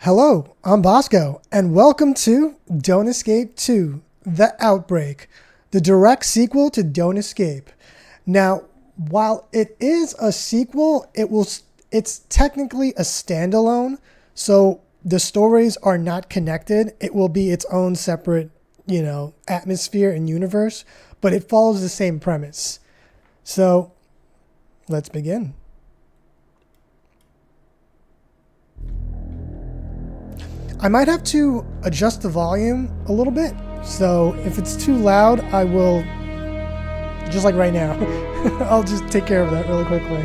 Hello, I'm Bosco, and welcome to Don't Escape 2, The Outbreak, the direct sequel to Don't Escape. Now, while it is a sequel, it's technically a standalone, so the stories are not connected. It will be its own separate, atmosphere and universe, but it follows the same premise. So, let's begin. I might have to adjust the volume a little bit, so if it's too loud, I will, just like right now, I'll just take care of that really quickly.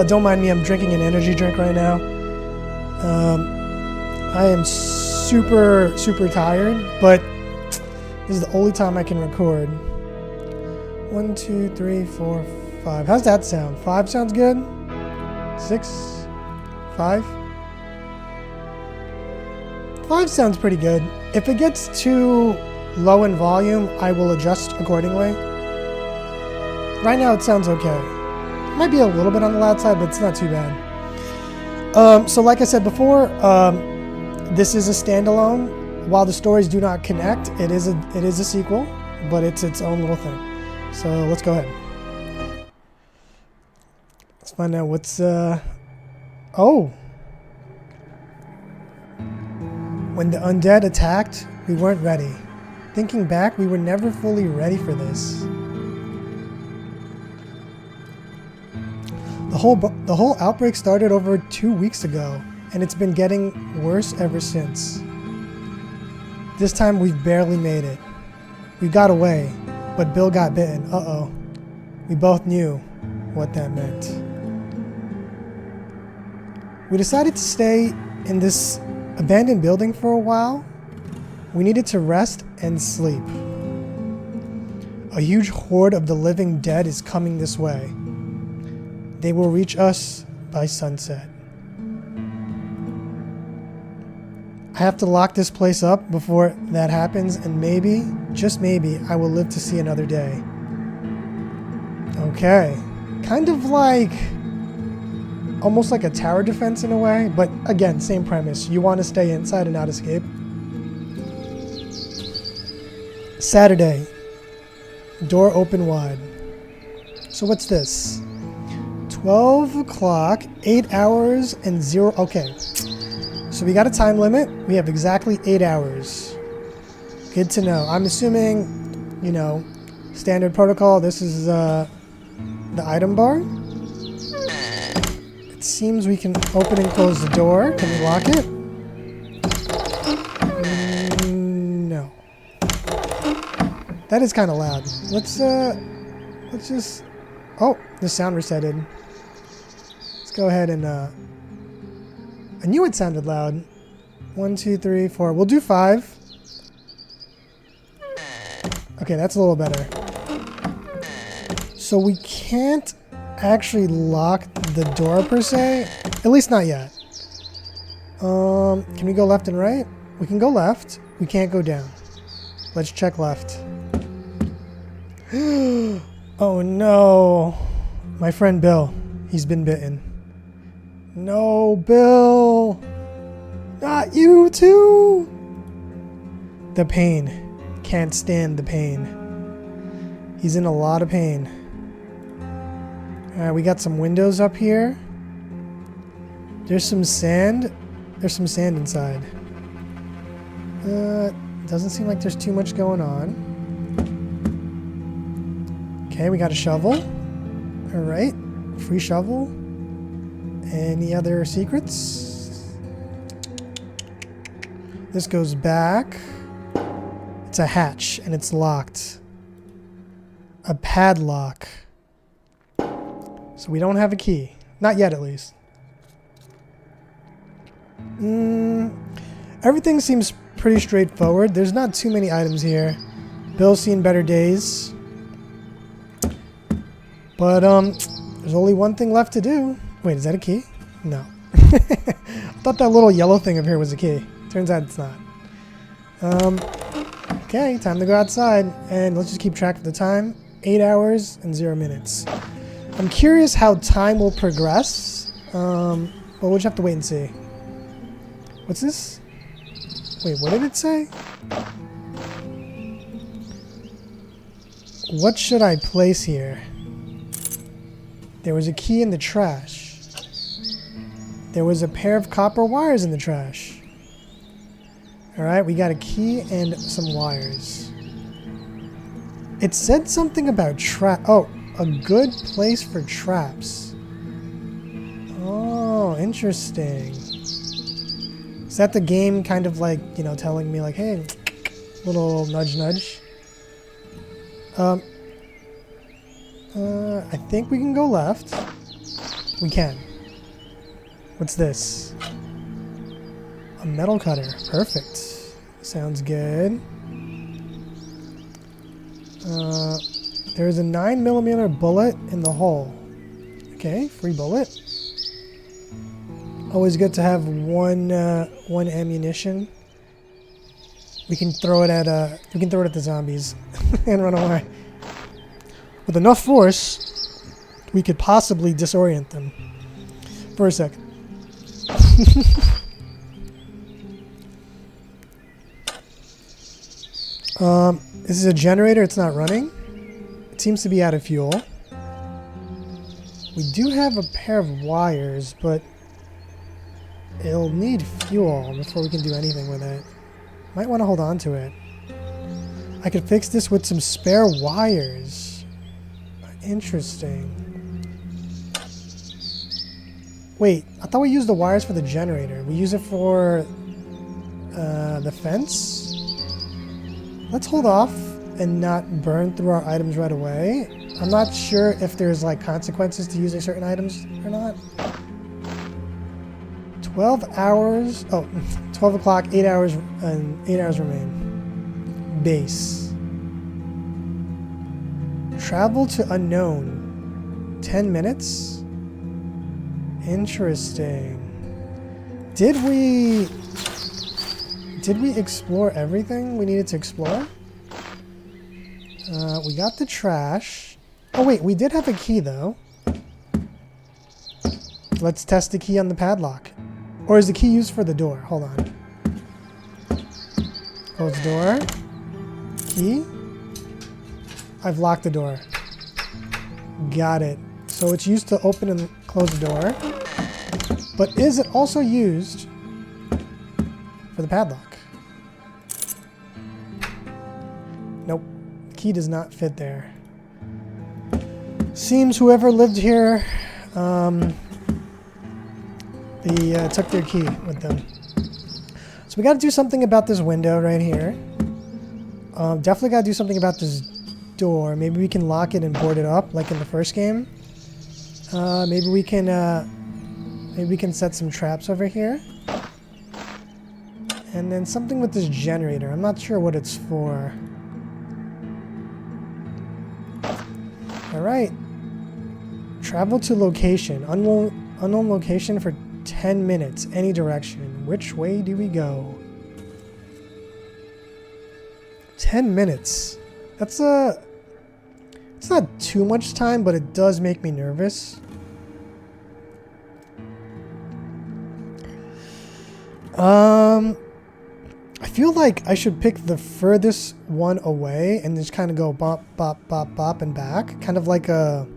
Don't mind me, I'm drinking an energy drink right now. I am super tired, but this is the only time I can record. 1, 2, 3, 4, 5. How's that sound? 5 sounds good? 6? 5? 5 sounds pretty good. If it gets too low in volume, I will adjust accordingly. Right now it sounds okay. It might be a little bit on the loud side, but it's not too bad. So like I said before, this is a standalone. While the stories do not connect, it is a sequel, but it's its own little thing. So let's go ahead. Let's find out what's... Oh! When the undead attacked, we weren't ready. Thinking back, we were never fully ready for this. The whole outbreak started over 2 weeks ago, and it's been getting worse ever since. This time we've barely made it. We got away, but Bill got bitten. Uh-oh. We both knew what that meant. We decided to stay in this abandoned building for a while. We needed to rest and sleep. A huge horde of the living dead is coming this way. They will reach us by sunset. I have to lock this place up before that happens, and maybe, just maybe, I will live to see another day. Okay. Kind of like... almost like a tower defense in a way, but again, same premise. You want to stay inside and not escape. Saturday. Door open wide. So what's this? 12 o'clock, 8 hours, and 0... Okay. So we got a time limit. We have exactly 8 hours. Good to know. I'm assuming, standard protocol. This is the item bar. Seems we can open and close the door. Can we lock it? No. That is kind of loud. Let's just... Oh, the sound resetted. Let's go ahead and, I knew it sounded loud. 1, 2, 3, 4. We'll do 5. Okay, that's a little better. So we can't actually lock the door per se, at least not yet. Can we go left and right? We can go left. We can't go down. Let's check left. Oh no, my friend Bill, he's been bitten. No, Bill, not you too. The pain, can't stand the pain. He's in a lot of pain. We got some windows up here. There's some sand. There's some sand inside. Doesn't seem like there's too much going on. Okay, we got a shovel. Alright. Free shovel. Any other secrets? This goes back. It's a hatch, and it's locked. A padlock. So we don't have a key. Not yet, at least. Everything seems pretty straightforward. There's not too many items here. Bill's seen better days. But, there's only one thing left to do. Wait, is that a key? No. I thought that little yellow thing up here was a key. Turns out it's not. Okay, time to go outside. And let's just keep track of the time. 8 hours and 0 minutes. I'm curious how time will progress Well, we'll just have to wait and see. What's this? Wait, what did it say? What should I place here? There was a key in the trash. There was a pair of copper wires in the trash. Alright, we got a key and some wires. It said something about oh, a good place for traps. Oh, interesting. Is that the game kind of like, you know, telling me like, hey, little nudge nudge? I think we can go left. We can. What's this? A metal cutter. Perfect. Sounds good. There's a 9mm bullet in the hole. Okay, free bullet. Always good to have one ammunition. We can throw it at the zombies and run away. With enough force, we could possibly disorient them for a second. This is a generator. It's not running. It seems to be out of fuel. We do have a pair of wires, but it'll need fuel before we can do anything with it. Might want to hold on to it. I could fix this with some spare wires. Interesting. Wait, I thought we used the wires for the generator. We use it for the fence? Let's hold off and not burn through our items right away. I'm not sure if there's like consequences to using certain items or not. 12 hours. Oh, 12 o'clock, 8 hours, and 8 hours remain. Base. Travel to unknown. 10 minutes? Interesting. Did we explore everything we needed to explore? We got the trash. Oh wait, we did have a key though. Let's test the key on the padlock. Or is the key used for the door? Hold on. Close the door. Key. I've locked the door. Got it. So it's used to open and close the door. But is it also used for the padlock? Nope. Key does not fit there. Seems whoever lived here, they took their key with them. So we got to do something about this window right here. Definitely got to do something about this door. Maybe we can lock it and board it up like in the first game. Maybe we can set some traps over here. And then something with this generator. I'm not sure what it's for. Alright. Travel to location. Unknown location for 10 minutes. Any direction. Which way do we go? 10 minutes. That's it's not too much time, but it does make me nervous. I feel like I should pick the furthest one away and just kind of go bop, bop, bop, bop, and back. Kind of like a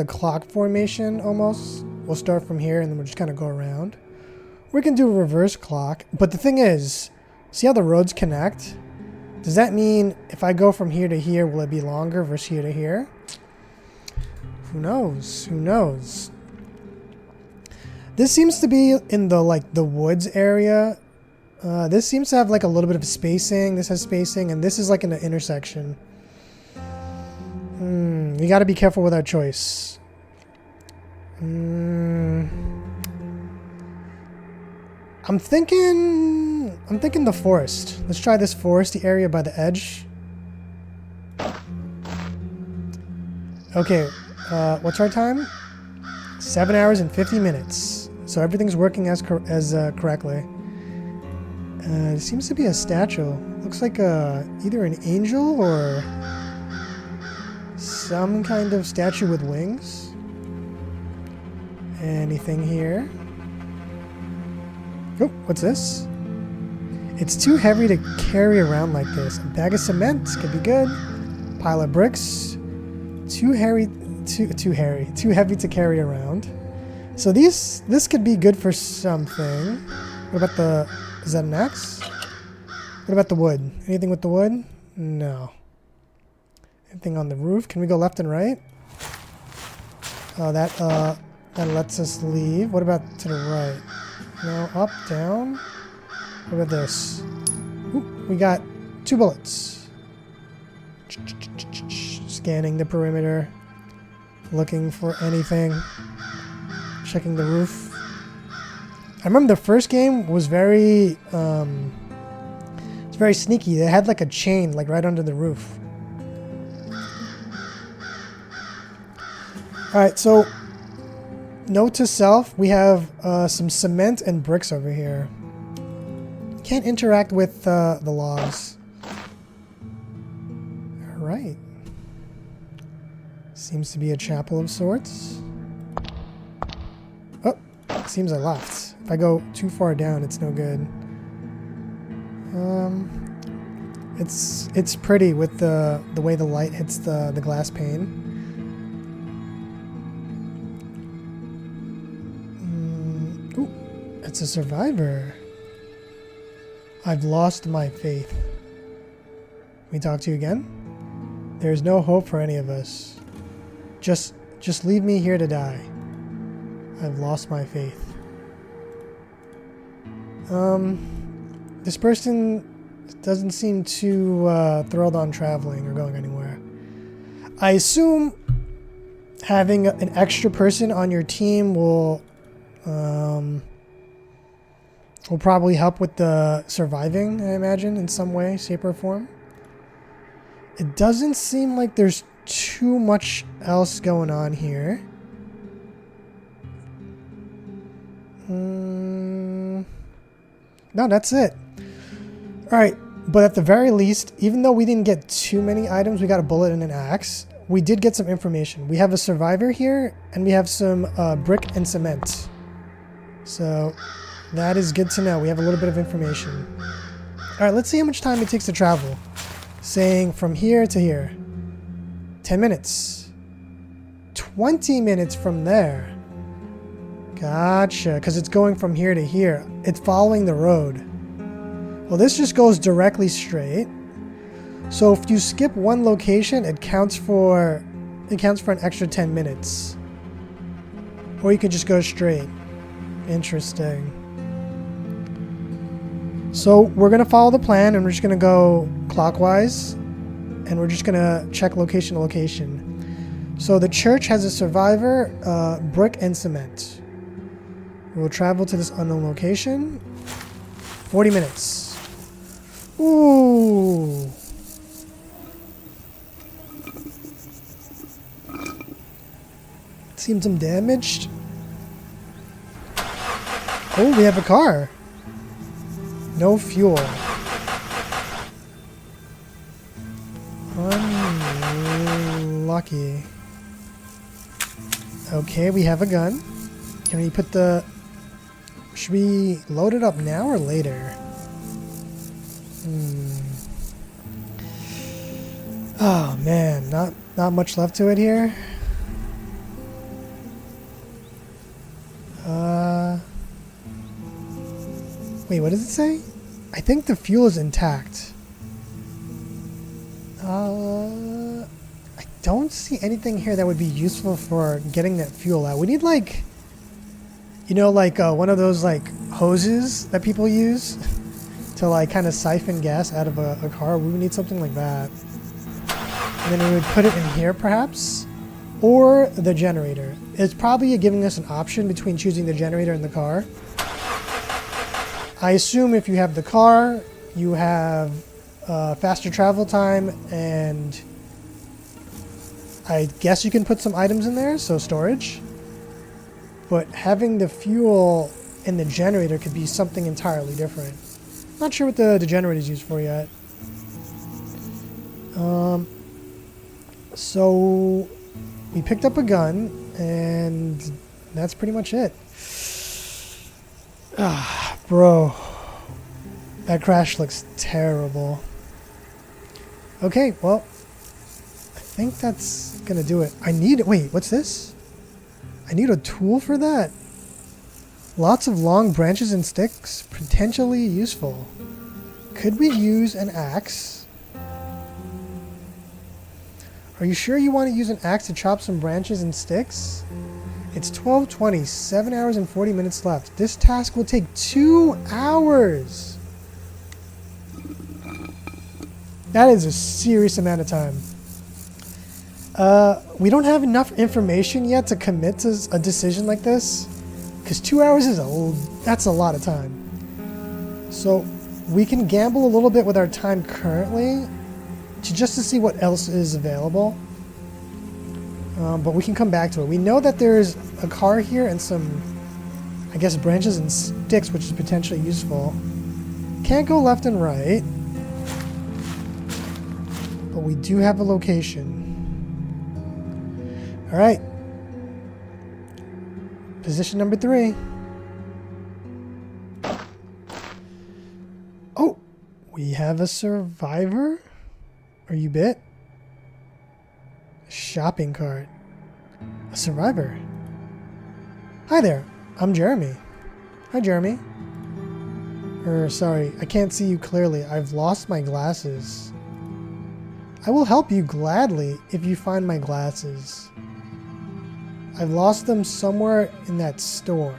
clock formation almost. We'll start from here and then we'll just kind of go around. We can do a reverse clock, but the thing is, see how the roads connect? Does that mean if I go from here to here, will it be longer versus here to here? Who knows? Who knows? This seems to be in the woods area. This seems to have like a little bit of spacing. This has spacing, and this is like in the intersection. We got to be careful with our choice. I'm thinking the forest. Let's try this foresty area by the edge. Okay, what's our time? 7 hours and 50 minutes. So everything's working as correctly. It seems to be a statue. Looks like either an angel or some kind of statue with wings. Anything here? Oh, what's this? It's too heavy to carry around like this. A bag of cement could be good. Pile of bricks. Too heavy to carry around. So this could be good for something. What about the... Is that an axe? What about the wood? Anything with the wood? No. Anything on the roof? Can we go left and right? Oh, that lets us leave. What about to the right? No, up, down. What about this? Ooh, we got 2 bullets. Scanning the perimeter. Looking for anything. Checking the roof. I remember the first game was very, it's very sneaky. They had like a chain like right under the roof. Alright, so note to self, we have some cement and bricks over here. Can't interact with the logs. Alright. Seems to be a chapel of sorts. Oh, seems I left. If I go too far down, it's no good. It's pretty with the way the light hits the glass pane. Ooh, it's a survivor. I've lost my faith. Can we talk to you again? There's no hope for any of us. Just leave me here to die. I've lost my faith. This person doesn't seem too thrilled on traveling or going anywhere. I assume having an extra person on your team will probably help with the surviving, I imagine, in some way, shape, or form. It doesn't seem like there's too much else going on here. No, that's it. Alright, but at the very least, even though we didn't get too many items, we got a bullet and an axe, we did get some information. We have a survivor here, and we have some brick and cement. So, that is good to know. We have a little bit of information. Alright, let's see how much time it takes to travel. Saying from here to here. 10 minutes. 20 minutes from there. Gotcha, because it's going from here to here. It's following the road. Well, this just goes directly straight. So if you skip one location, it counts for an extra 10 minutes. Or you could just go straight. Interesting. So we're going to follow the plan, and we're just going to go clockwise. And we're just going to check location to location. So the church has a survivor, brick and cement. We'll travel to this unknown location. 40 minutes. Ooh. Seems some damaged. Oh, we have a car. No fuel. Unlucky. Okay, we have a gun. Can we put the... Should we load it up now or later? Oh man, not much left to it here. Wait, what does it say? I think the fuel is intact. I don't see anything here that would be useful for getting that fuel out. We need like, you know, like one of those like hoses that people use to like kind of siphon gas out of a car. We would need something like that. And then we would put it in here perhaps, or the generator. It's probably giving us an option between choosing the generator and the car. I assume if you have the car, you have faster travel time, and I guess you can put some items in there, so storage. But having the fuel in the generator could be something entirely different. Not sure what the generator is used for yet. So we picked up a gun, and That's pretty much it. Ah, bro. That crash looks terrible. Okay, well, I think that's gonna do it. Wait, what's this? I need a tool for that. Lots of long branches and sticks, potentially useful. Could we use an axe? Are you sure you want to use an axe to chop some branches and sticks? It's 12:20, 7 hours and 40 minutes left. This task will take 2 hours. That is a serious amount of time. We don't have enough information yet to commit to a decision like this, because 2 hours is that's a lot of time. So we can gamble a little bit with our time currently, just to see what else is available. But we can come back to it. We know that there's a car here and some, I guess, branches and sticks, which is potentially useful. Can't go left and right. But we do have a location. Alright. Position number 3. Oh! We have a survivor? Are you bit? A shopping cart. A survivor. Hi there. I'm Jeremy. Hi, Jeremy. Sorry, I can't see you clearly. I've lost my glasses. I will help you gladly if you find my glasses. I've lost them somewhere in that store.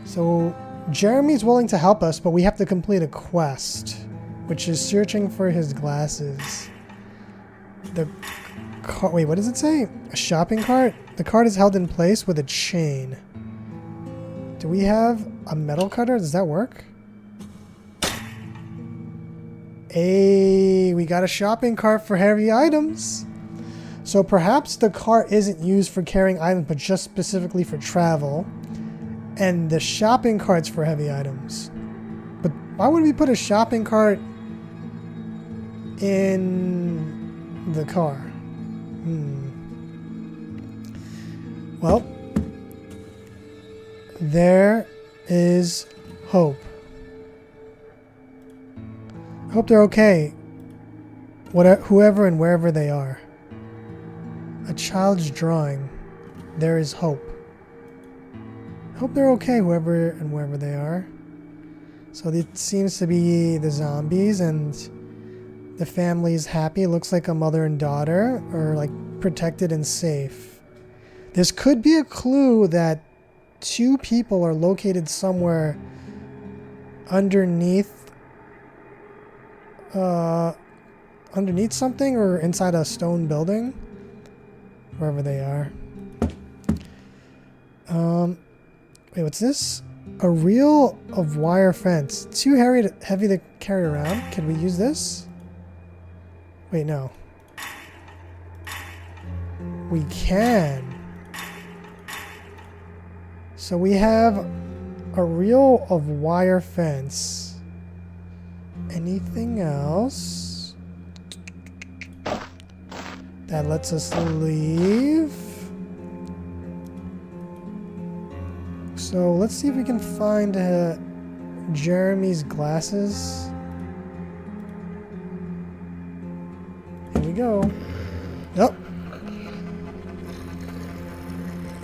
So, Jeremy's willing to help us, but we have to complete a quest, which is searching for his glasses. Wait, what does it say? A shopping cart? The cart is held in place with a chain. Do we have a metal cutter? Does that work? Hey, we got a shopping cart for heavy items. So perhaps the cart isn't used for carrying items, but just specifically for travel. And the shopping cart's for heavy items. But why would we put a shopping cart in the car? Well, there is hope. I hope they're okay, whoever and wherever they are. A child's drawing. There is hope. I hope they're okay, whoever and wherever they are. So it seems to be the zombies, and the family's happy. It looks like a mother and daughter are like protected and safe. This could be a clue that 2 people are located somewhere underneath something or inside a stone building, wherever they are. Wait, what's this? A reel of wire fence. Too heavy to carry around. Can we use this? Wait, no. We can. So we have a reel of wire fence. Anything else that lets us leave? So let's see if we can find Jeremy's glasses. Here we go. Oh.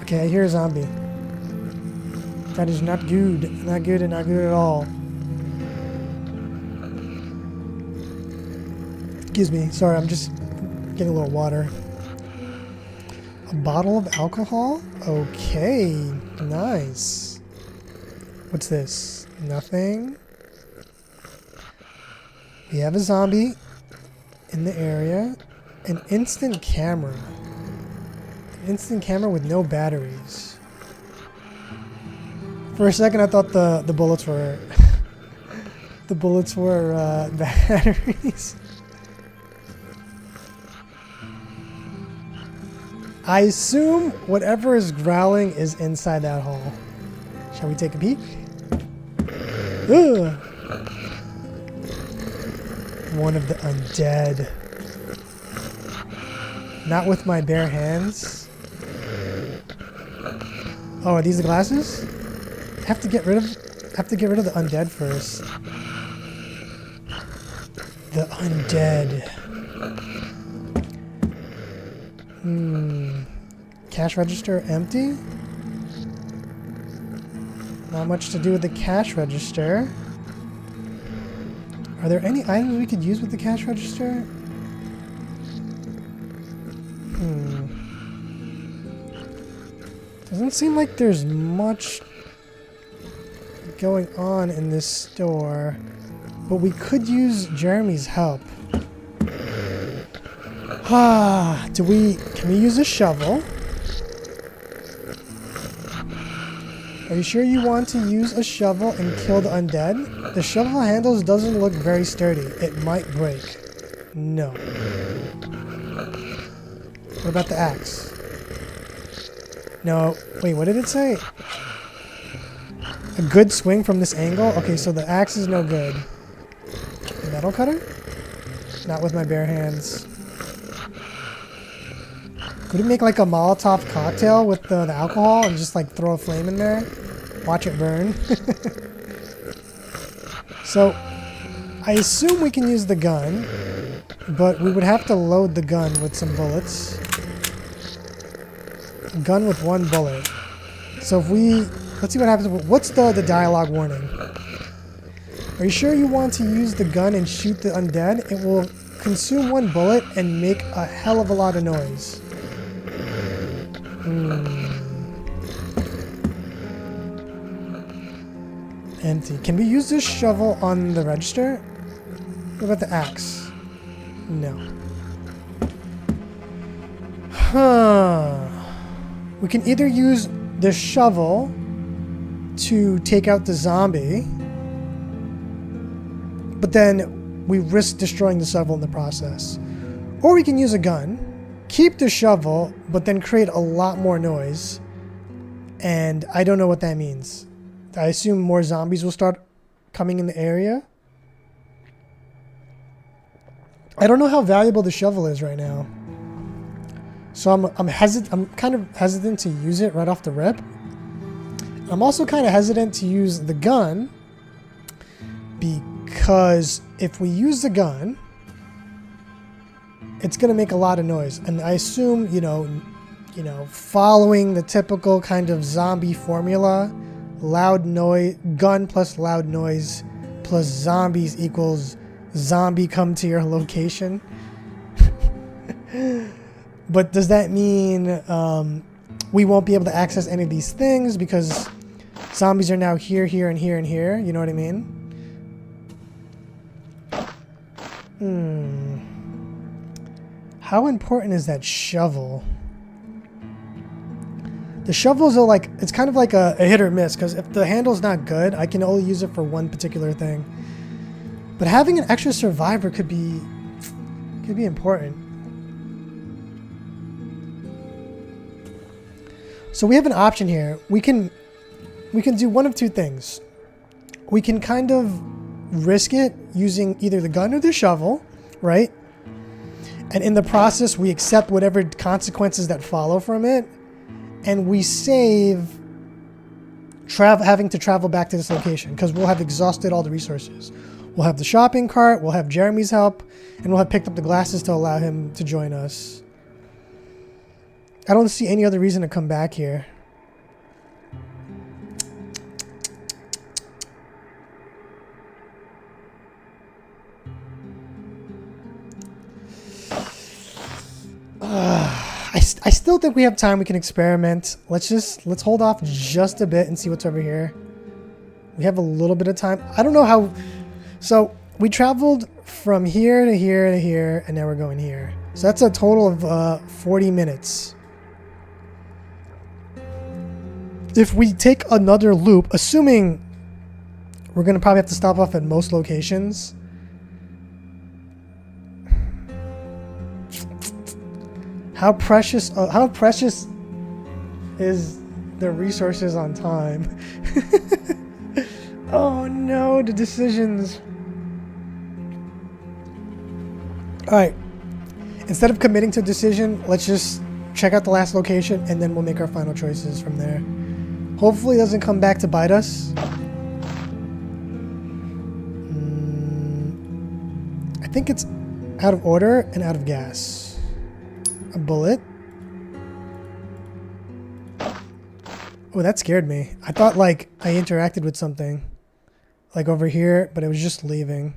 Okay, I hear a zombie. That is not good. Not good and not good at all. Excuse me. Sorry, I'm just getting a little water. A bottle of alcohol? Okay. Nice. What's this? Nothing. We have a zombie in the area. An instant camera. An instant camera with no batteries. For a second, I thought the bullets were the bullets were batteries. I assume whatever is growling is inside that hole. Shall we take a peek? Ugh. One of the undead. Not with my bare hands. Oh, are these the glasses? Have to get rid of the undead first. The undead. Cash register empty? Not much to do with the cash register. Are there any items we could use with the cash register? Doesn't seem like there's much going on in this store, but we could use Jeremy's help. Can we use a shovel? Are you sure you want to use a shovel and kill the undead? The shovel handles doesn't look very sturdy. It might break. No. What about the axe? No. Wait, what did it say? A good swing from this angle? Okay, so the axe is no good. Metal cutter? Not with my bare hands. Could we make like a Molotov cocktail with the alcohol and just like throw a flame in there? Watch it burn? So, I assume we can use the gun, but we would have to load the gun with some bullets. A gun with one bullet. So if we... Let's see what happens. What's the dialogue warning? Are you sure you want to use the gun and shoot the undead? It will consume one bullet and make a hell of a lot of noise. Empty. Can we use this shovel on the register? What about the axe? No. We can either use the shovel to take out the zombie, but then we risk destroying the shovel in the process. Or we can use a gun, keep the shovel, but then create a lot more noise. And I don't know what that means. I assume more zombies will start coming in the area. I don't know how valuable the shovel is right now. So I'm kind of hesitant to use it right off the rip. I'm also kind of hesitant to use the gun because if we use the gun, it's going to make a lot of noise. And I assume, you know, following the typical kind of zombie formula, loud noise, gun plus loud noise plus zombies equals zombie come to your location. But does that mean we won't be able to access any of these things because zombies are now here, here, and here, and here? You know what I mean? How important is that shovel? The shovels are like, it's kind of like a hit or miss, because if the handle's not good, I can only use it for one particular thing. But having an extra survivor could be important. So we have an option here. We can do one of two things. We can kind of risk it using either the gun or the shovel, right? And in the process, we accept whatever consequences that follow from it. And we save having to travel back to this location because we'll have exhausted all the resources. We'll have the shopping cart, we'll have Jeremy's help, and we'll have picked up the glasses to allow him to join us. I don't see any other reason to come back here. I still think we have time. We can experiment. Let's hold off just a bit and see what's over here. We have a little bit of time. I don't know how. So we traveled from here to here to here, and now we're going here. So that's a total of 40 minutes. If we take another loop, assuming we're going to probably have to stop off at most locations. How precious is the resources on time? Oh no, the decisions. All right. Instead of committing to a decision, let's just check out the last location and then we'll make our final choices from there. Hopefully it doesn't come back to bite us. I think it's out of order and out of gas. A bullet. Oh, that scared me. I thought like I interacted with something. Like over here, but it was just leaving.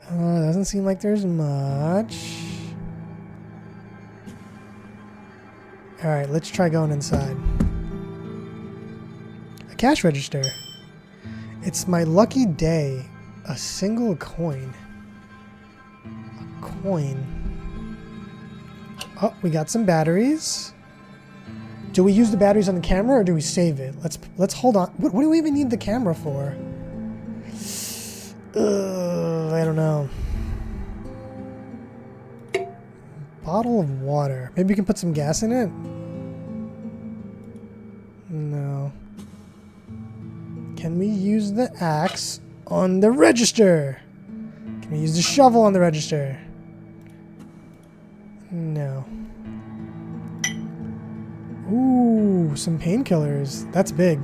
Doesn't seem like there's much. Alright, let's try going inside. A cash register. It's my lucky day. A single coin. A coin. Oh, we got some batteries. Do we use the batteries on the camera or do we save it? Let's hold on. What do we even need the camera for? I don't know. Bottle of water. Maybe we can put some gas in it? No. Can we use the axe on the register? Can we use the shovel on the register? No. Ooh, some painkillers. That's big.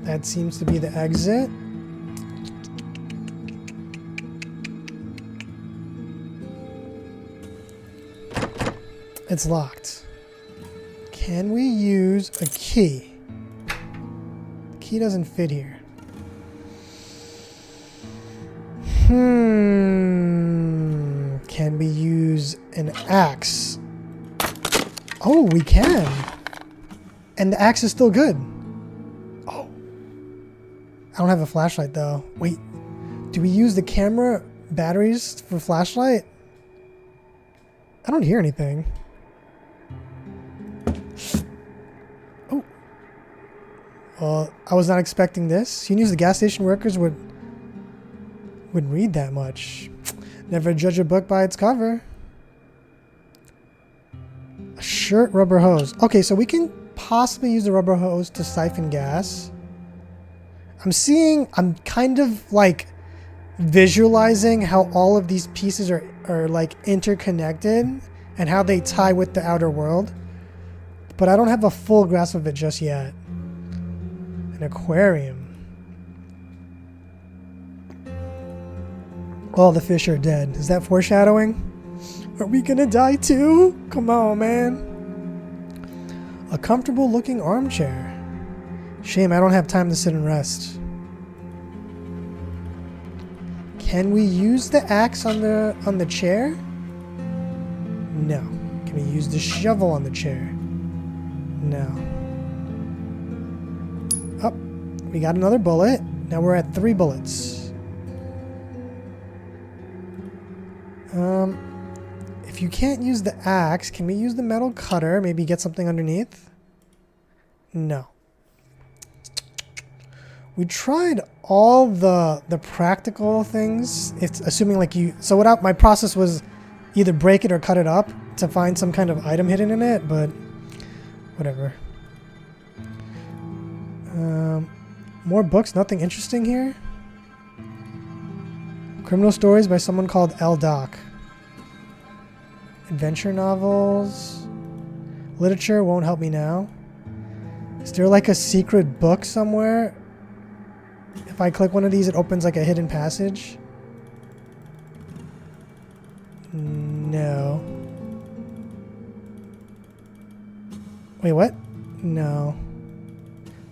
That seems to be the exit. It's locked. Can we use a key? The key doesn't fit here. Can we use an axe? Oh, we can. And the axe is still good. Oh. I don't have a flashlight though. Wait. Do we use the camera batteries for flashlight? I don't hear anything. Oh. Well, I was not expecting this. You knew the gas station workers would read that much. Never judge a book by its cover. A shirt rubber hose. Okay, so we can possibly use the rubber hose to siphon gas. I'm kind of like visualizing how all of these pieces are like interconnected and how they tie with the outer world. But I don't have a full grasp of it just yet. An aquarium. All the fish are dead. Is that foreshadowing? Are we gonna die too? Come on, man. A comfortable looking armchair. Shame I don't have time to sit and rest. Can we use the axe on the chair? No. Can we use the shovel on the chair? No. Oh, we got another bullet. Now we're at 3 bullets. If you can't use the axe, can we use the metal cutter? Maybe get something underneath? No. We tried all the practical things. It's assuming like so my process was either break it or cut it up to find some kind of item hidden in it, but whatever. More books, nothing interesting here. Criminal stories by someone called L. Doc. Adventure novels. Literature won't help me now. Is there like a secret book somewhere? If I click one of these, it opens like a hidden passage. No. Wait, what? No.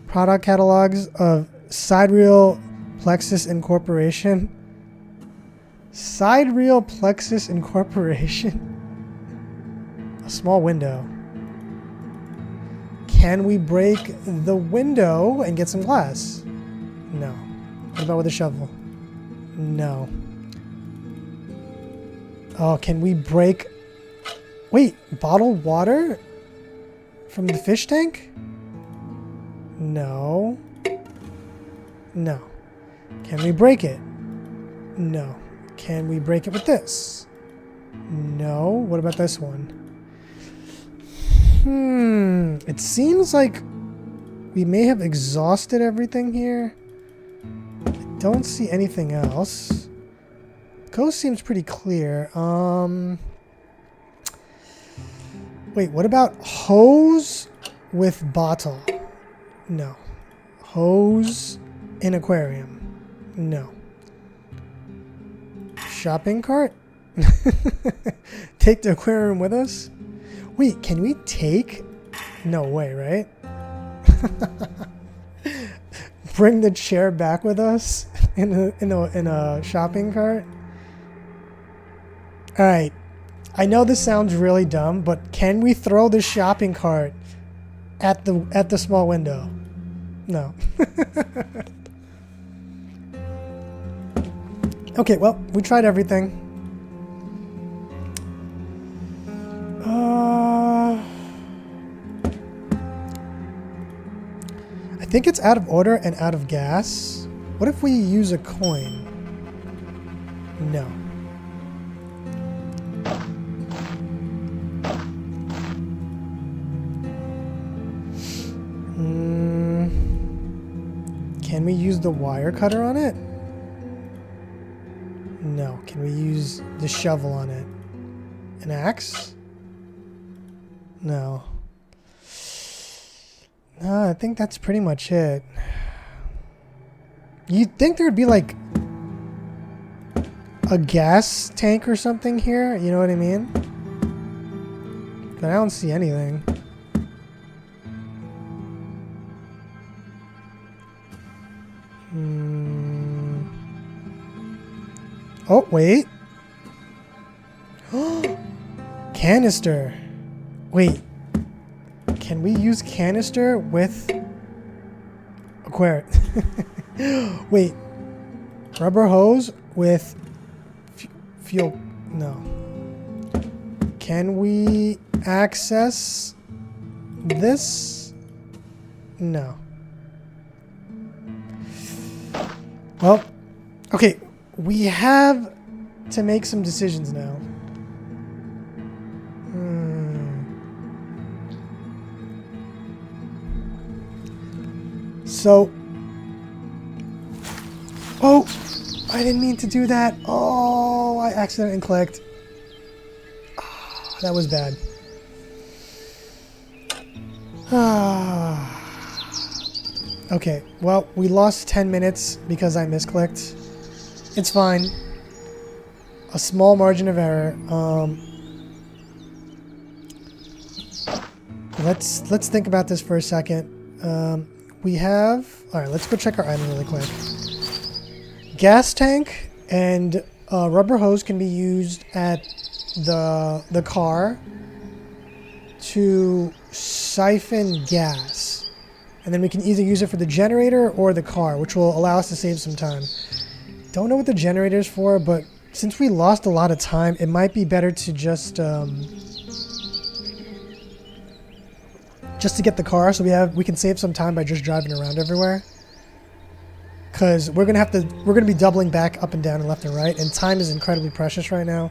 Product catalogs of Sidereal Plexus Incorporation. Sidereal Plexus Incorporation. A small window. Can we break the window and get some glass? No. What about with a shovel? No. Oh, can we break... Wait, bottled water? From the fish tank? No. No. Can we break it? No. Can we break it with this? No. What about this one? It seems like we may have exhausted everything here. I don't see anything else. The coast seems pretty clear. Wait, what about hose with bottle? No. Hose in aquarium? No. Shopping cart? Take the aquarium with us? Wait, can we take? No way, right? Bring the chair back with us in a shopping cart? Alright. I know this sounds really dumb, but can we throw the shopping cart at the small window? No. Okay, well, we tried everything. I think it's out of order and out of gas. What if we use a coin? No. Can we use the wire cutter on it? No. Can we use the shovel on it? An axe? No. No, I think that's pretty much it. You'd think there'd be like a gas tank or something here, you know what I mean? But I don't see anything. Oh, wait. Canister. Wait. Can we use canister with aquarium? Wait. Rubber hose with fuel. No. Can we access this? No. Well, okay. We have to make some decisions now. So, oh, I didn't mean to do that. Oh, I accidentally clicked. Oh, that was bad. Okay, well, we lost 10 minutes because I misclicked. It's fine. A small margin of error. Let's think about this for a second. We have... Alright, let's go check our item really quick. Gas tank and rubber hose can be used at the car to siphon gas. And then we can either use it for the generator or the car, which will allow us to save some time. Don't know what the generator is for, but since we lost a lot of time, it might be better to just to get the car, so we can save some time by just driving around everywhere. Cause we're gonna be doubling back up and down and left and right, and time is incredibly precious right now.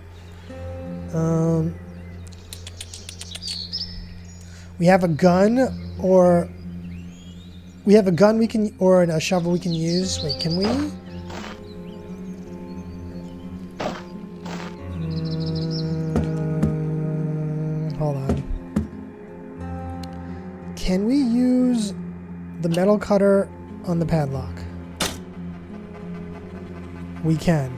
We have a gun, or we can, or a shovel we can use. Wait, can we? Hold on. Can we use the metal cutter on the padlock? We can.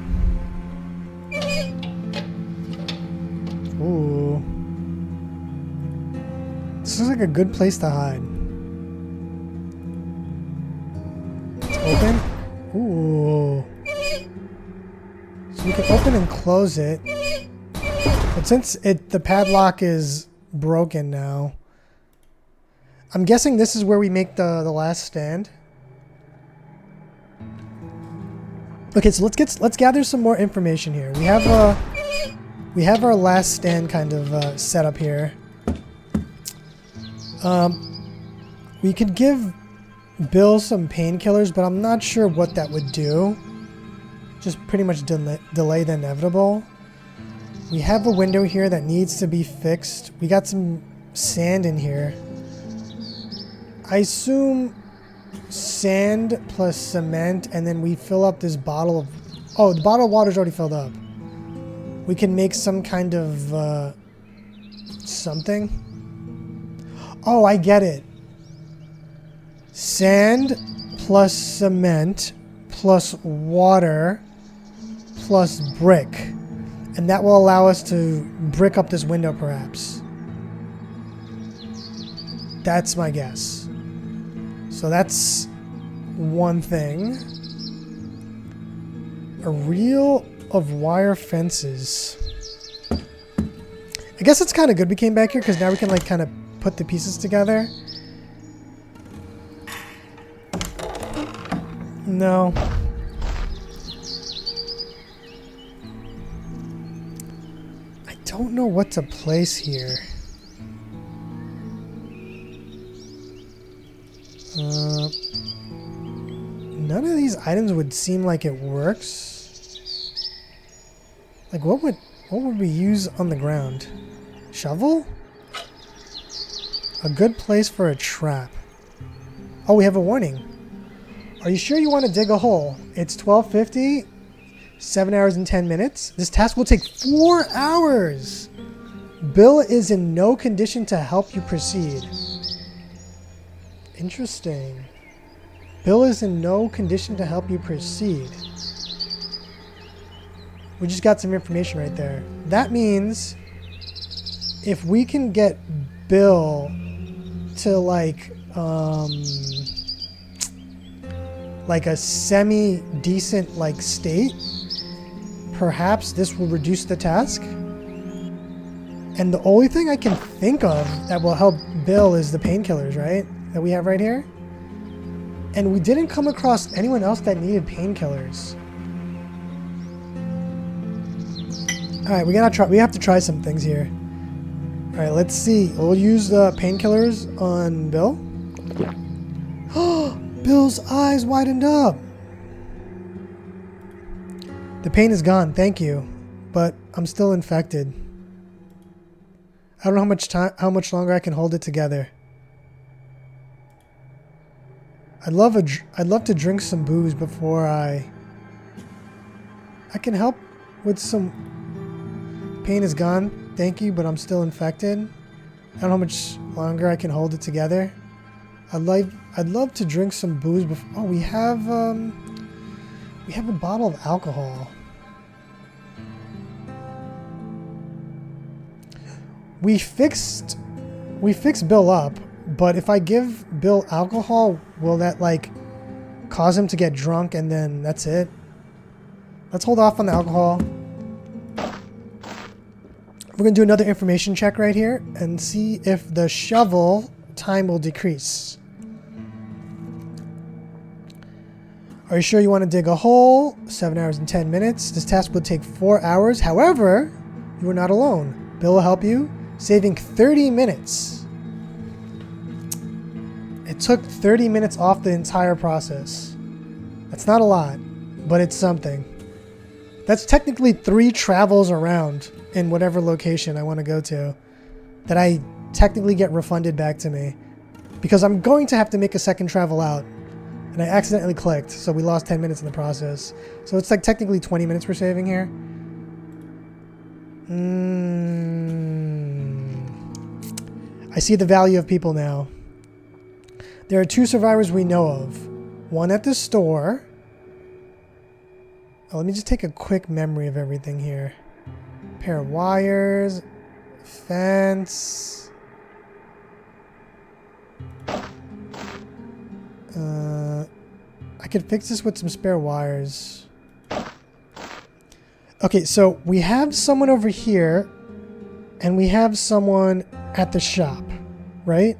Ooh. This is like a good place to hide. It's open? Ooh. So we can open and close it. But since the padlock is broken now, I'm guessing this is where we make the last stand. Okay, so let's gather some more information here. We have our last stand kind of set up here. We could give Bill some painkillers, but I'm not sure what that would do. Just pretty much delay the inevitable. We have a window here that needs to be fixed. We got some sand in here. I assume sand plus cement, and then we fill up this bottle of... Oh, the bottle of water's already filled up. We can make some kind of something. Oh, I get it. Sand plus cement plus water plus brick. And that will allow us to brick up this window, perhaps. That's my guess. So that's one thing. A reel of wire fences. I guess it's kind of good we came back here because now we can like kind of put the pieces together. No. I don't know what to place here. None of these items would seem like it works. Like what would we use on the ground? Shovel? A good place for a trap. Oh, we have a warning. Are you sure you want to dig a hole? It's 12:50, 7 hours and 10 minutes. This task will take 4 hours. Bill is in no condition to help you proceed. Interesting. Bill is in no condition to help you proceed. We just got some information right there. That means if we can get Bill to like a semi-decent like state, perhaps this will reduce the task. And the only thing I can think of that will help Bill is the painkillers, right? That we have right here. And we didn't come across anyone else that needed painkillers. Alright, we have to try some things here. Alright, let's see. We'll use the painkillers on Bill. Bill's eyes widened up. The pain is gone, thank you. But I'm still infected. I don't know how much longer I can hold it together. I'd love to drink some booze before I can help with some. Pain is gone, thank you, but I'm still infected. I don't know how much longer I can hold it together. I'd love to drink some booze before. Oh, we have a bottle of alcohol. We fixed Bill up, but if I give Bill alcohol, will that like cause him to get drunk and then that's it? Let's hold off on the alcohol. We're going to do another information check right here and see if the shovel time will decrease. Are you sure you want to dig a hole? 7 hours and 10 minutes. This task will take 4 hours. However, you are not alone. Bill will help you, saving 30 minutes. It took 30 minutes off the entire process. That's not a lot, but it's something. That's technically 3 travels around in whatever location I want to go to that I technically get refunded back to me because I'm going to have to make a second travel out and I accidentally clicked, so we lost 10 minutes in the process. So it's like technically 20 minutes we're saving here. I see the value of people now. There are 2 survivors we know of. One at the store. Oh, let me just take a quick memory of everything here. Pair of wires. Fence. I could fix this with some spare wires. Okay, so we have someone over here, and we have someone at the shop, right?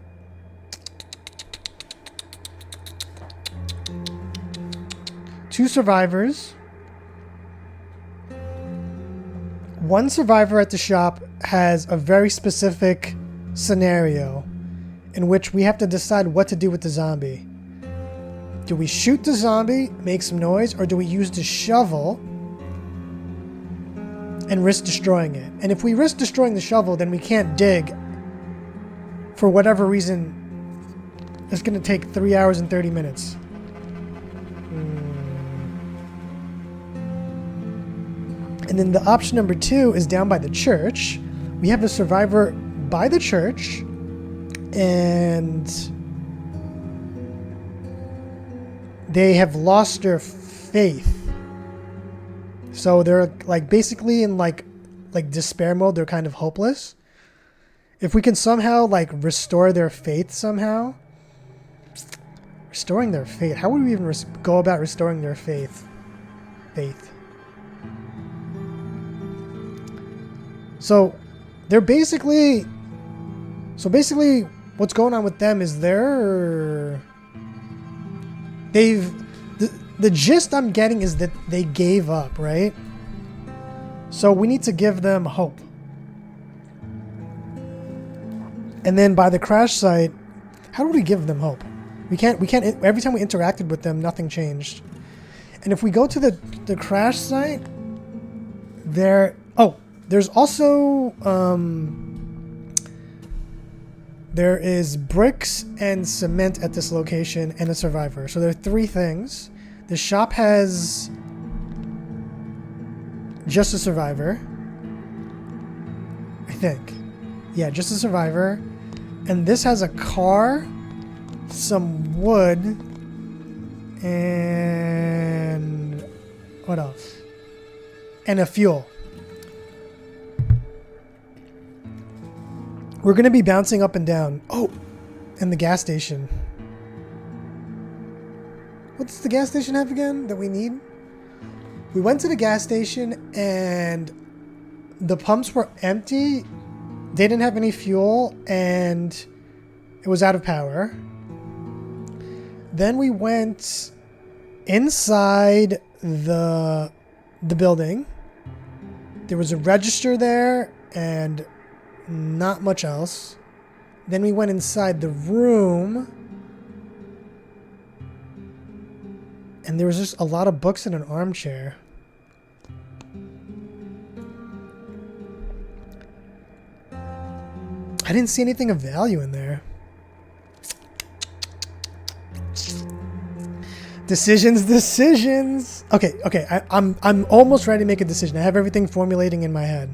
Two survivors. One survivor at the shop has a very specific scenario in which we have to decide what to do with the zombie. Do we shoot the zombie, make some noise, or do we use the shovel and risk destroying it? And if we risk destroying the shovel, then we can't dig. For whatever reason, it's going to take 3 hours and 30 minutes. And then the option number 2 is down by the church. We have a survivor by the church and they have lost their faith. So they're like basically in like despair mode. They're kind of hopeless. If we can somehow like restore their faith somehow. Restoring their faith. How would we even go about restoring their faith? So they're basically. So basically, what's going on with them is the gist I'm getting is that they gave up, right? So we need to give them hope. And then by the crash site, how do we give them hope? We can't, every time we interacted with them, nothing changed. And if we go to the crash site, there's also, there is bricks and cement at this location and a survivor. So there are 3 things. The shop has just a survivor. I think. Yeah, just a survivor. And this has a car, some wood, and what else? And a fuel. We're going to be bouncing up and down. Oh, and the gas station. What does the gas station have again that we need? We went to the gas station and the pumps were empty. They didn't have any fuel and it was out of power. Then we went inside the building. There was a register there and not much else. Then we went inside the room and there was just a lot of books in an armchair. I didn't see anything of value in there. Decisions. Okay. I'm almost ready to make a decision. I have everything formulating in my head.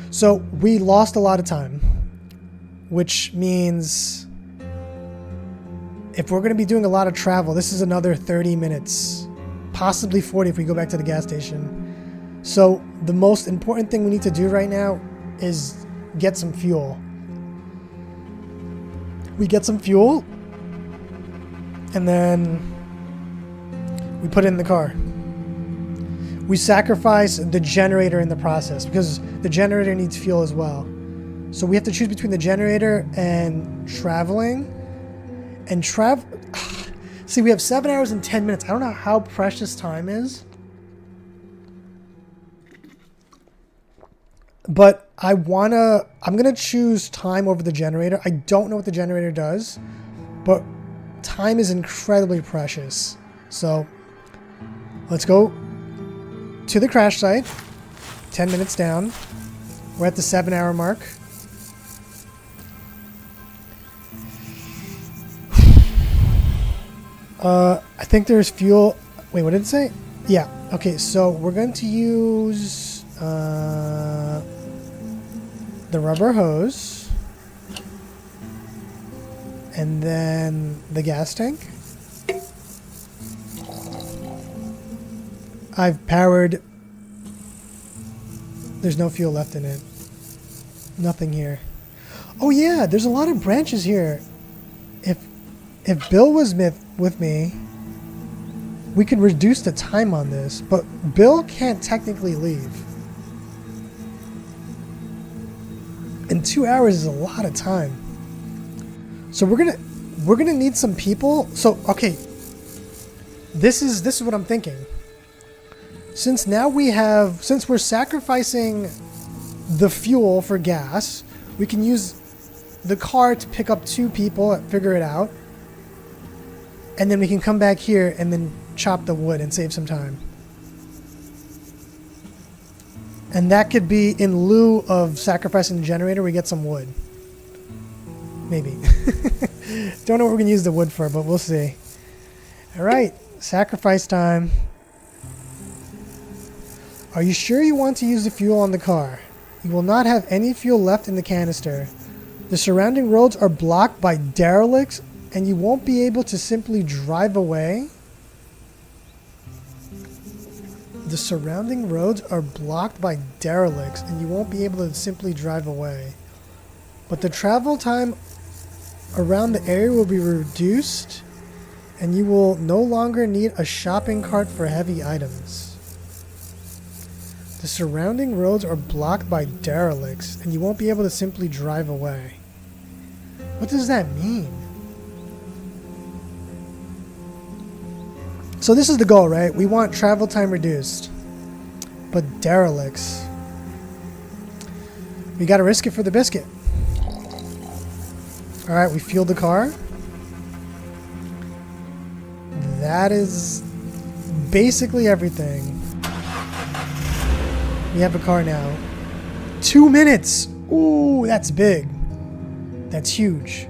So we lost a lot of time, which means if we're going to be doing a lot of travel, this is another 30 minutes, possibly 40 if we go back to the gas station. So the most important thing we need to do right now is get some fuel. We get some fuel and then we put it in the car. We sacrifice the generator in the process because the generator needs fuel as well. So we have to choose between the generator and traveling. And see, we have 7 hours and 10 minutes. I don't know how precious time is. But I'm going to choose time over the generator. I don't know what the generator does, but time is incredibly precious. So let's go to the crash site. 10 minutes down. We're at the 7-hour mark. I think there's fuel. Wait, what did it say? Yeah. Okay, so we're going to use the rubber hose and then the gas tank. I've powered. There's no fuel left in it. Nothing here. Oh yeah, there's a lot of branches here. If Bill was with me, we could reduce the time on this, but Bill can't technically leave. And 2 hours is a lot of time. So we're gonna need some people. So okay, this is what I'm thinking. Since we're sacrificing the fuel for gas, we can use the car to pick up 2 people and figure it out. And then we can come back here and then chop the wood and save some time. And that could be in lieu of sacrificing the generator, we get some wood. Maybe. Don't know what we're going to use the wood for, but we'll see. Alright, sacrifice time. Are you sure you want to use the fuel on the car? You will not have any fuel left in the canister. The surrounding roads are blocked by derelicts, and you won't be able to simply drive away. The surrounding roads are blocked by derelicts, and you won't be able to simply drive away. But the travel time around the area will be reduced, and you will no longer need a shopping cart for heavy items. The surrounding roads are blocked by derelicts, and you won't be able to simply drive away. What does that mean? So this is the goal, right? We want travel time reduced. But derelicts. We gotta risk it for the biscuit. Alright, we fueled the car. That is basically everything. We have a car now. 2 minutes! Ooh, that's big. That's huge.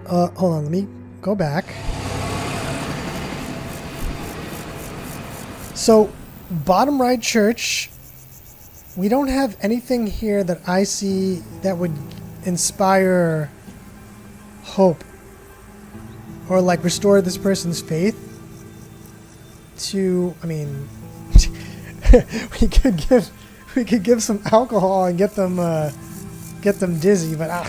Hold on, let me go back. So, bottom right church, we don't have anything here that I see that would inspire hope or like restore this person's faith to, I mean, we could give some alcohol and get them dizzy, but I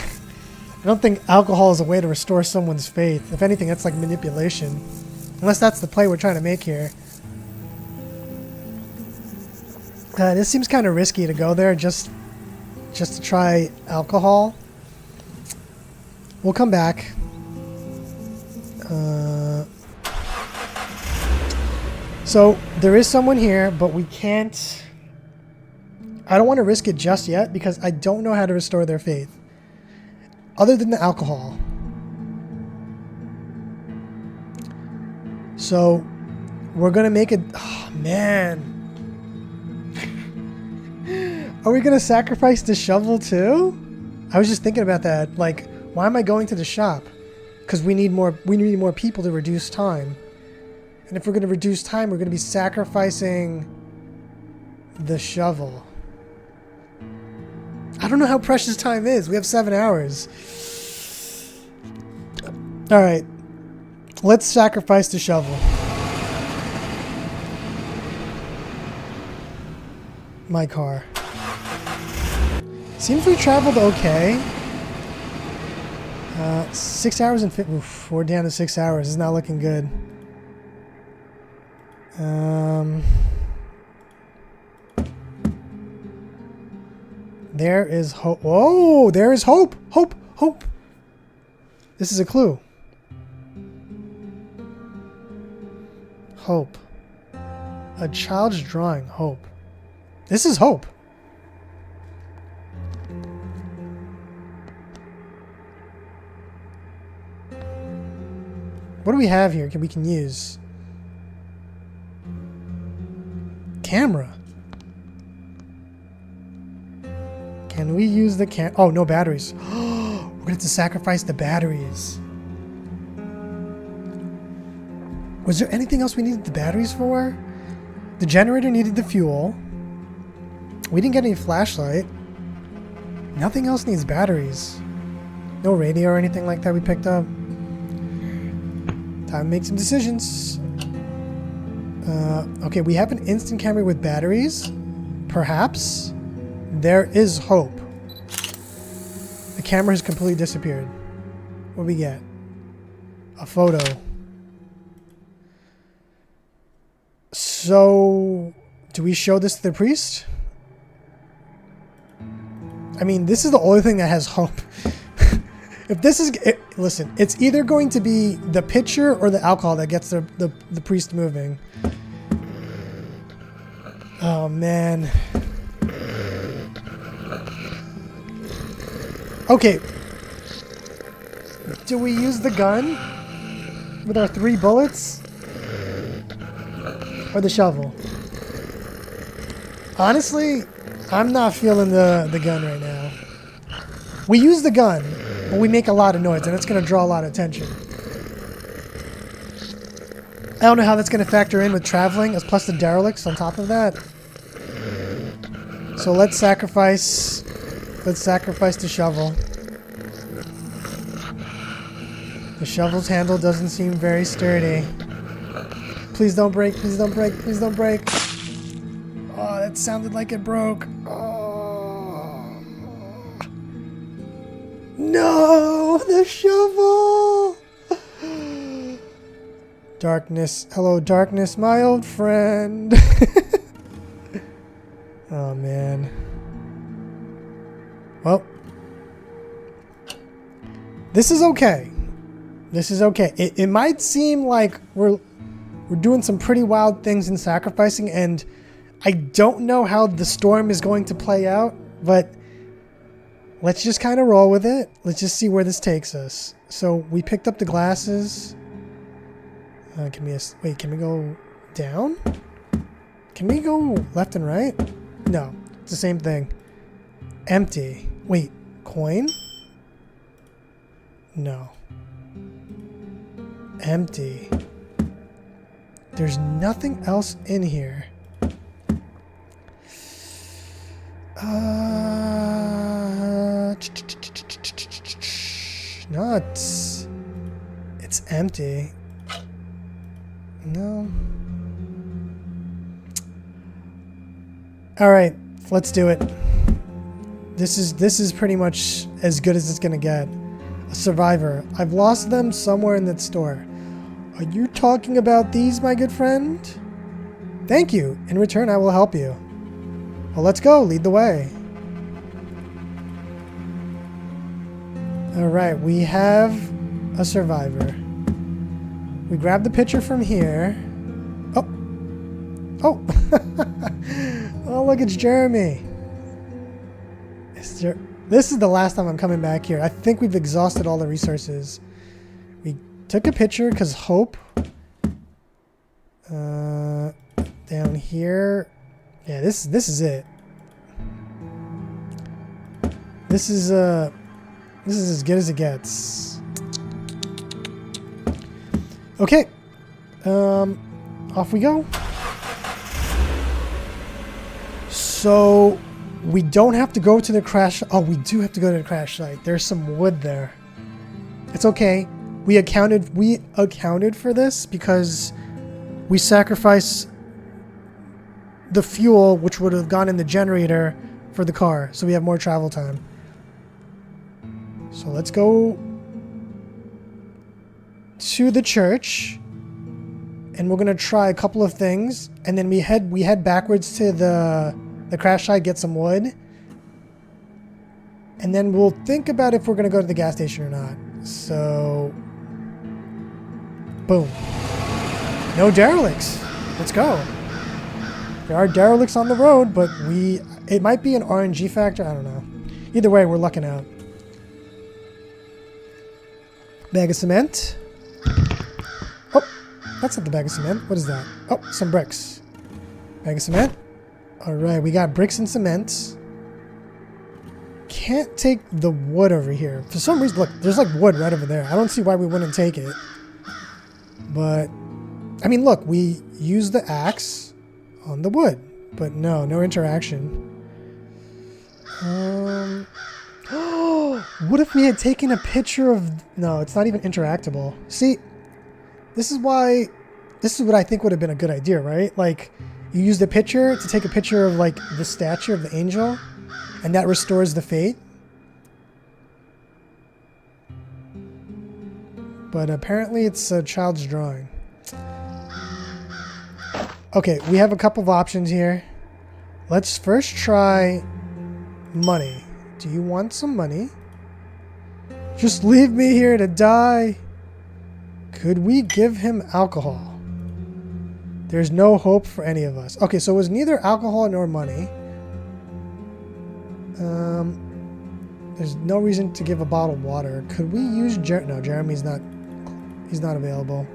don't think alcohol is a way to restore someone's faith. If anything, that's like manipulation. Unless that's the play we're trying to make here. This seems kind of risky to go there just to try alcohol. We'll come back. So there is someone here, but we can't. I don't want to risk it just yet because I don't know how to restore their faith. Other than the alcohol. So we're going to make it. Oh, man. Are we going to sacrifice the shovel too? I was just thinking about that. Like, why am I going to the shop? Because we need more people to reduce time. And if we're going to reduce time, we're going to be sacrificing the shovel. I don't know how precious time is. We have 7 hours. All right. Let's sacrifice the shovel. My car. Seems we traveled okay. 6 hours and 50. Oof, we're down to 6 hours. It's not looking good. There is hope. Whoa, there is hope. Hope, hope. This is a clue. Hope. A child's drawing. Hope. This is hope. What do we have here we can use? Camera. Can we use the Oh, no batteries. We're going to have to sacrifice the batteries. Was there anything else we needed the batteries for? The generator needed the fuel. We didn't get any flashlight. Nothing else needs batteries. No radio or anything like that we picked up. Time to make some decisions. Okay, we have an instant camera with batteries. Perhaps. There is hope. The camera has completely disappeared. What do we get? A photo. So, do we show this to the priest? I mean, this is the only thing that has hope. If this is... listen, it's either going to be the picture or the alcohol that gets the priest moving. Oh, man. Okay. Do we use the gun with our 3 bullets? Or the shovel? Honestly, I'm not feeling the gun right now. We use the gun, but we make a lot of noise, and it's going to draw a lot of attention. I don't know how that's going to factor in with traveling, as plus the derelicts on top of that. So let's sacrifice the shovel. The shovel's handle doesn't seem very sturdy. Please don't break, please don't break, please don't break. Oh, that sounded like it broke. Oh. No, the shovel! Darkness. Hello, darkness, my old friend. Oh, man. Well, this is okay. This is okay. It might seem like we're doing some pretty wild things in sacrificing, and I don't know how the storm is going to play out, but let's just kind of roll with it. Let's just see where this takes us. So we picked up the glasses. Can we go down? Can we go left and right? No, it's the same thing. Empty. Wait, coin? No. Empty. There's nothing else in here. No, it's empty. No. All right, let's do it. This is pretty much as good as it's gonna get. A survivor. I've lost them somewhere in that store. Are you talking about these, my good friend? Thank you. In return, I will help you. Well, let's go. Lead the way. All right, we have a survivor. We grab the picture from here. Oh. Oh. Oh, look, it's Jeremy. This is the last time I'm coming back here. I think we've exhausted all the resources. We took a picture because Hope. Down here. Yeah, this is it. This is as good as it gets. Okay. Off we go. So we don't have to go to the crash. Oh, we do have to go to the crash site. There's some wood there. It's okay. We accounted for this because we sacrificed the fuel, which would have gone in the generator, for the car, so we have more travel time. So let's go to the church, and we're gonna try a couple of things, and then we head backwards to the crash site, get some wood, and then we'll think about if we're gonna go to the gas station or not. So, boom. No derelicts. Let's go. There are derelicts on the road, but it might be an RNG factor. I don't know. Either way, we're lucking out. Bag of cement. Oh, that's not the bag of cement. What is that? Oh, some bricks. Bag of cement. All right, we got bricks and cement. Can't take the wood over here. For some reason, look, there's like wood right over there. I don't see why we wouldn't take it. But, I mean, look, we use the axe on the wood, but no interaction. What if we had taken a picture of... No, it's not even interactable. See, this is what I think would have been a good idea, right? Like, you use the picture to take a picture of, like, the statue of the angel, and that restores the fate. But apparently it's a child's drawing. Okay, we have a couple of options here. Let's first try money. Do you want some money? Just leave me here to die. Could we give him alcohol? There's no hope for any of us. Okay, so it was neither alcohol nor money. There's no reason to give a bottle of water. Could we use no, Jeremy's not. He's not available.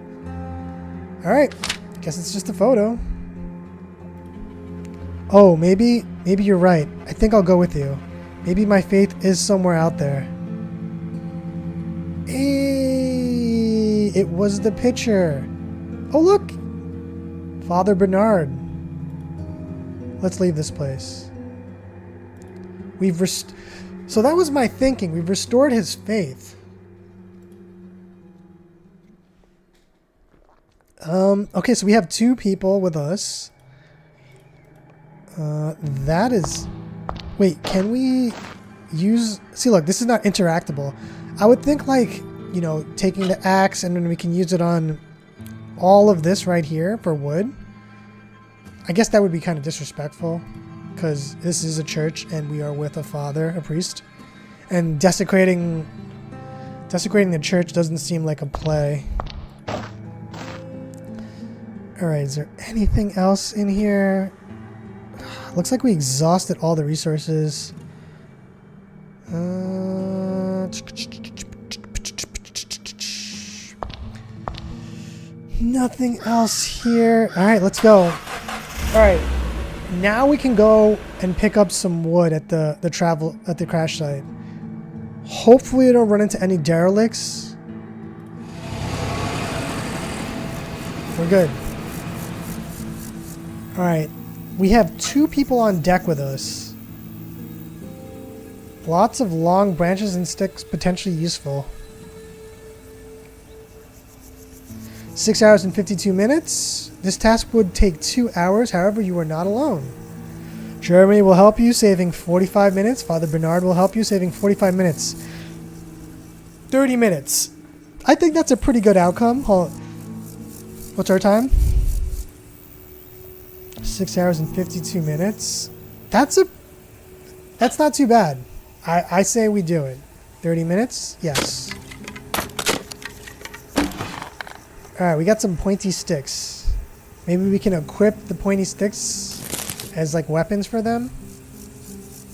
All right, I guess it's just a photo. Oh, maybe you're right. I think I'll go with you. Maybe my faith is somewhere out there. Hey, it was the picture. Oh, look. Father Bernard. Let's leave this place. So that was my thinking. We've restored his faith. Okay, so we have 2 people with us. That is... Wait, can we use... See, look, this is not interactable. I would think, like, you know, taking the axe and then we can use it on all of this right here for wood. I guess that would be kind of disrespectful because this is a church and we are with a father, a priest. And desecrating the church doesn't seem like a play. Alright, is there anything else in here? Looks like we exhausted all the resources. Nothing else here. Alright, let's go. Alright, now we can go and pick up some wood at the crash site. Hopefully we don't run into any derelicts. We're good. Alright, we have 2 people on deck with us. Lots of long branches and sticks potentially useful. 6 hours and 52 minutes. This task would take 2 hours, however you are not alone. Germany will help you, saving 45 minutes. Father Bernard will help you, saving 45 minutes. 30 minutes. I think that's a pretty good outcome. What's our time? 6 hours and 52 minutes. That's not too bad. I say we do it. 30 minutes? Yes. Alright, we got some pointy sticks. Maybe we can equip the pointy sticks as like weapons for them?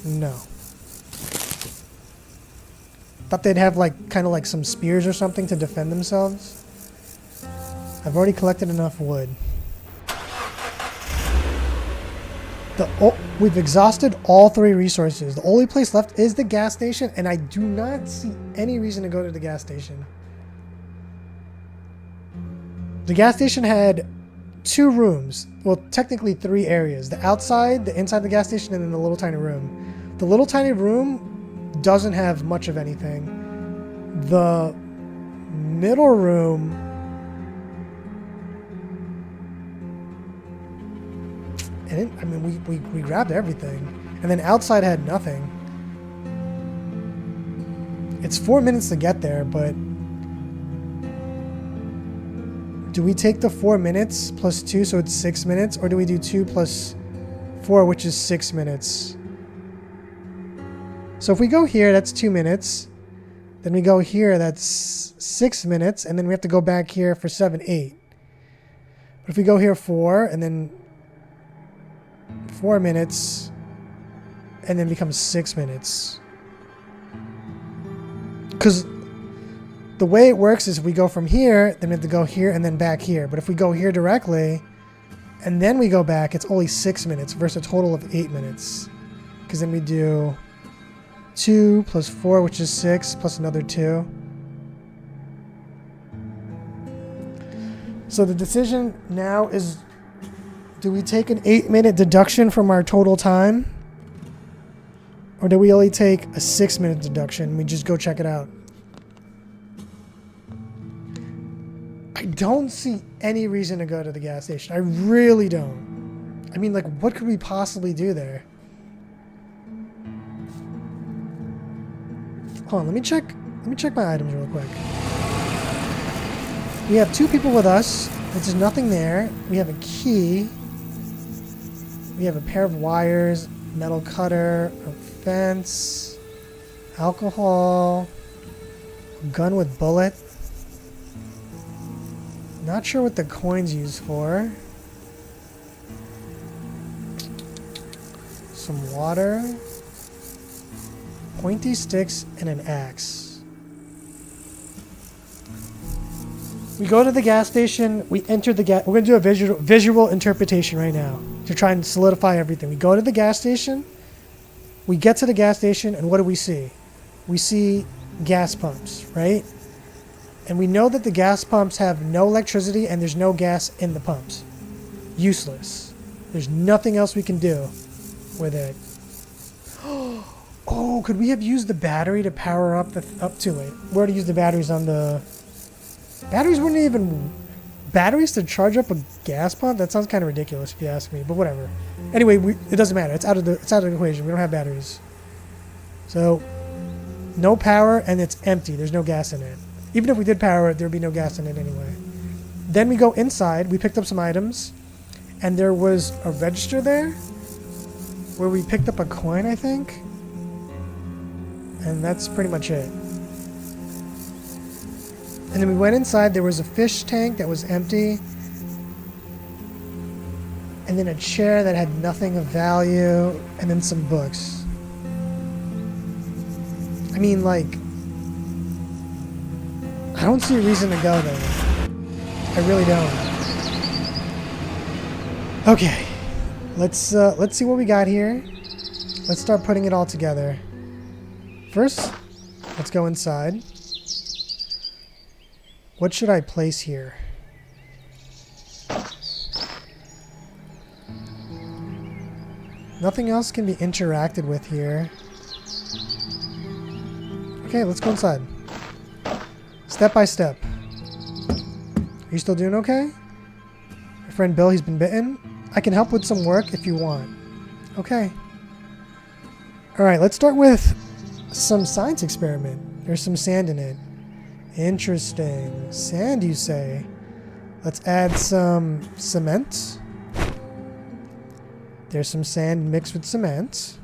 No. Thought they'd have like kind of like some spears or something to defend themselves. I've already collected enough wood. We've exhausted all 3 resources. The only place left is the gas station, and I do not see any reason to go to the gas station. The gas station had 2 rooms. Well, technically 3 areas. The outside, the inside the gas station, and then the little tiny room. The little tiny room doesn't have much of anything. The middle room... And I mean, we grabbed everything. And then outside had nothing. It's 4 minutes to get there, but... Do we take the 4 minutes plus 2, so it's 6 minutes? Or do we do 2 plus 4, which is 6 minutes? So if we go here, that's 2 minutes. Then we go here, that's 6 minutes. And then we have to go back here for 7, 8. But if we go here 4, and then 4 minutes, and then becomes 6 minutes. Because the way it works is if we go from here, then we have to go here and then back here. But if we go here directly, and then we go back, it's only 6 minutes versus a total of 8 minutes. Because then we do 2 plus 4, which is 6, plus another 2. So the decision now is, do we take an 8-minute deduction from our total time? Or do we only take a 6-minute deduction and we just go check it out? I don't see any reason to go to the gas station. I really don't. I mean, like, what could we possibly do there? Hold on, let me check my items real quick. We have 2 people with us. There's nothing there. We have a key. We have a pair of wires, metal cutter, a fence, alcohol, a gun with bullet. Not sure what the coin's used for. Some water, pointy sticks, and an axe. We go to the gas station, we enter the gas... We're going to do a visual interpretation right now to try and solidify everything. We go to the gas station, we get to the gas station, and what do we see? We see gas pumps, right? And we know that the gas pumps have no electricity and there's no gas in the pumps. Useless. There's nothing else we can do with it. Oh, could we have used the battery to power up the... Up too late. We already used the batteries on the... Batteries wouldn't even... Batteries to charge up a gas pump? That sounds kind of ridiculous if you ask me, but whatever. Anyway, it doesn't matter. It's out of the equation. We don't have batteries. So, no power, and it's empty. There's no gas in it. Even if we did power it, there'd be no gas in it anyway. Then we go inside. We picked up some items, and there was a register there where we picked up a coin, I think. And that's pretty much it. And then we went inside. There was a fish tank that was empty. And then a chair that had nothing of value. And then some books. I mean, like... I don't see a reason to go there. I really don't. Okay. Let's see what we got here. Let's start putting it all together. First, let's go inside. What should I place here? Nothing else can be interacted with here. Okay, let's go inside. Step by step. Are you still doing okay? My friend Bill, he's been bitten. I can help with some work if you want. Okay. Alright, let's start with some science experiment. There's some sand in it. Interesting. Sand, you say? Let's add some cement. There's some sand mixed with cement.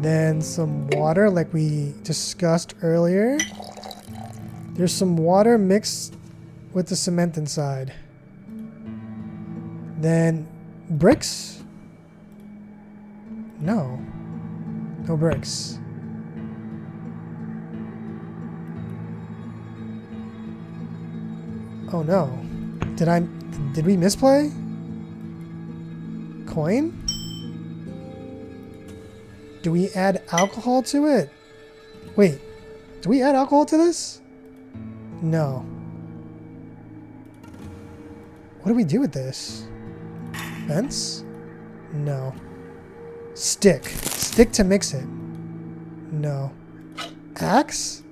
Then some water like we discussed earlier. There's some water mixed with the cement inside. Then bricks? No. No bricks. Oh no. Did we misplay? Coin? Do we add alcohol to it? Wait. Do we add alcohol to this? No. What do we do with this? Fence? No. Stick. Stick to mix it. No. Axe?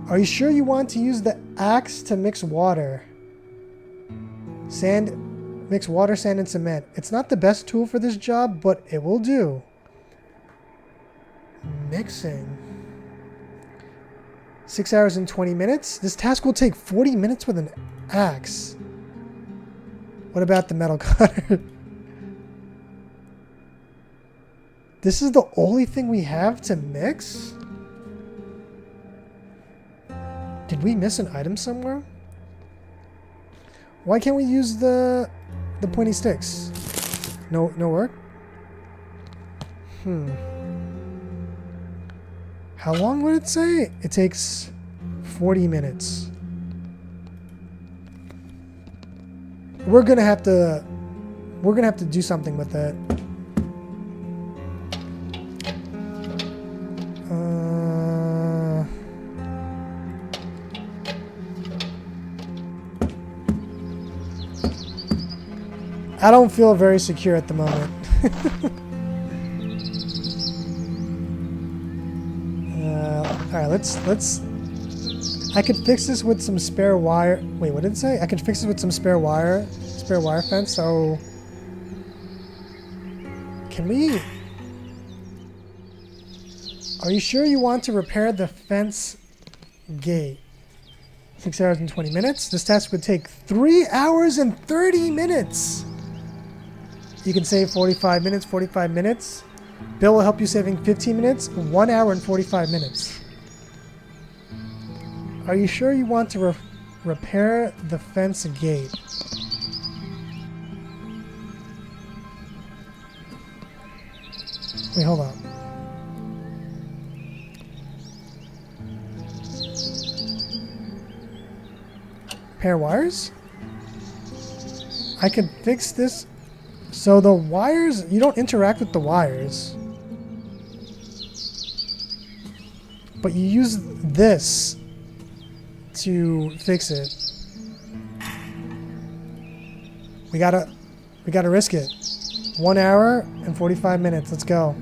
Are you sure you want to use the axe to mix water? Sand, mix water, sand, and cement. It's not the best tool for this job, but it will do. Mixing. 6 hours and 20 minutes? This task will take 40 minutes with an axe. What about the metal cutter? This is the only thing we have to mix? Did we miss an item somewhere? Why can't we use the pointy sticks? No work? How long would it say? It takes 40 minutes. We're gonna have to do something with that. I don't feel very secure at the moment. Alright, let's... I could fix this with some spare wire. Wait, what did it say? I could fix this with some spare wire fence, so... Can we... Are you sure you want to repair the fence gate? 6 hours and 20 minutes? This task would take 3 hours and 30 minutes! You can save 45 minutes. Bill will help you saving 15 minutes, 1 hour and 45 minutes. Are you sure you want to repair the fence gate? Wait, hold on. Repair wires? I could fix this. So the wires, you don't interact with the wires. But you use this to fix it. We gotta risk it. 1 hour and 45 minutes. Let's go.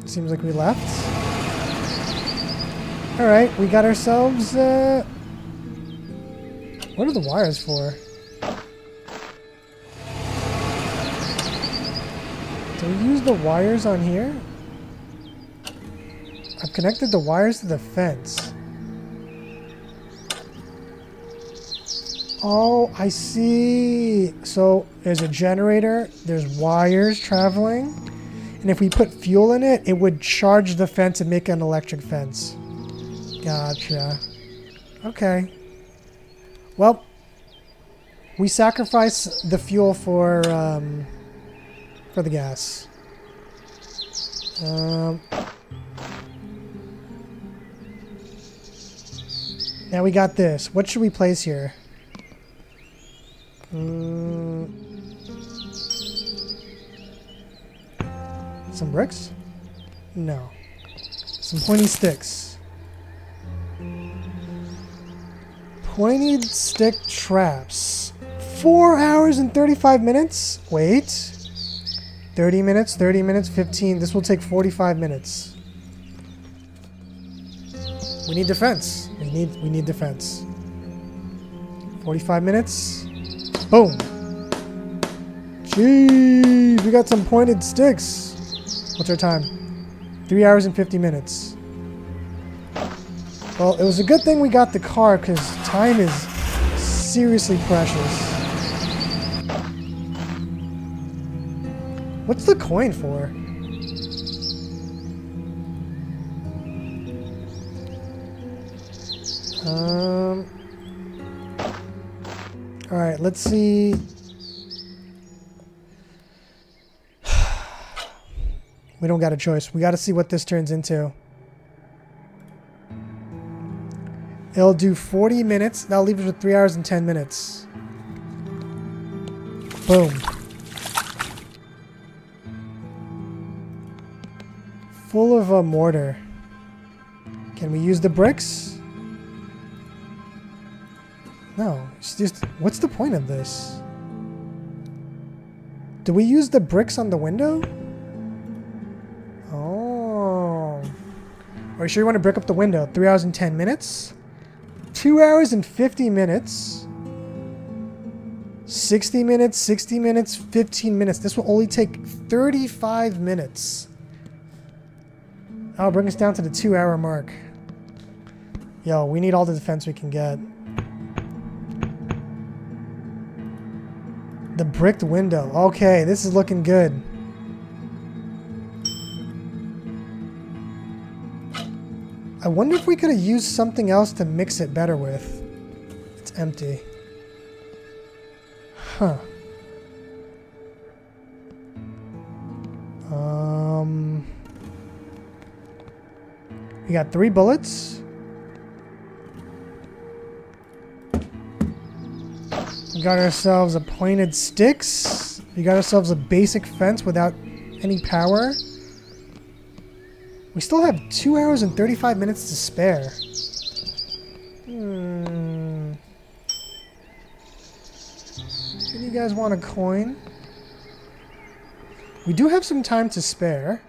Seems like we left. Alright, we got ourselves, what are the wires for? Do we use the wires on here? I've connected the wires to the fence. Oh, I see. So there's a generator, there's wires traveling, and if we put fuel in it, it would charge the fence and make an electric fence. Gotcha. Okay. Well, we sacrifice the fuel for the gas. Now we got this. What should we place here? Some bricks? No. Some pointy sticks. Pointed stick traps. 4 hours and 35 minutes? Wait. 30 minutes, 30 minutes, 15. This will take 45 minutes. We need defense. We need defense. 45 minutes. Boom. Jeez, we got some pointed sticks. What's our time? 3 hours and 50 minutes. Well, it was a good thing we got the car because time is seriously precious. What's the coin for? Alright, let's see. We don't got a choice. We got to see what this turns into. It'll do 40 minutes. That'll leave us with 3 hours and 10 minutes. Boom. Full of a mortar. Can we use the bricks? No, it's just, what's the point of this? Do we use the bricks on the window? Oh. Are you sure you want to brick up the window? 3 hours and 10 minutes? 2 hours and 50 minutes? 60 minutes, 60 minutes, 15 minutes. This will only take 35 minutes. That'll bring us down to the 2 hour mark. Yo, we need all the defense we can get. The bricked window. Okay, this is looking good. I wonder if we could have used something else to mix it better with. It's empty. Huh. We got 3 bullets. We got ourselves a pointed sticks. We got ourselves a basic fence without any power. We still have 2 hours and 35 minutes to spare. Do you guys want a coin? We do have some time to spare.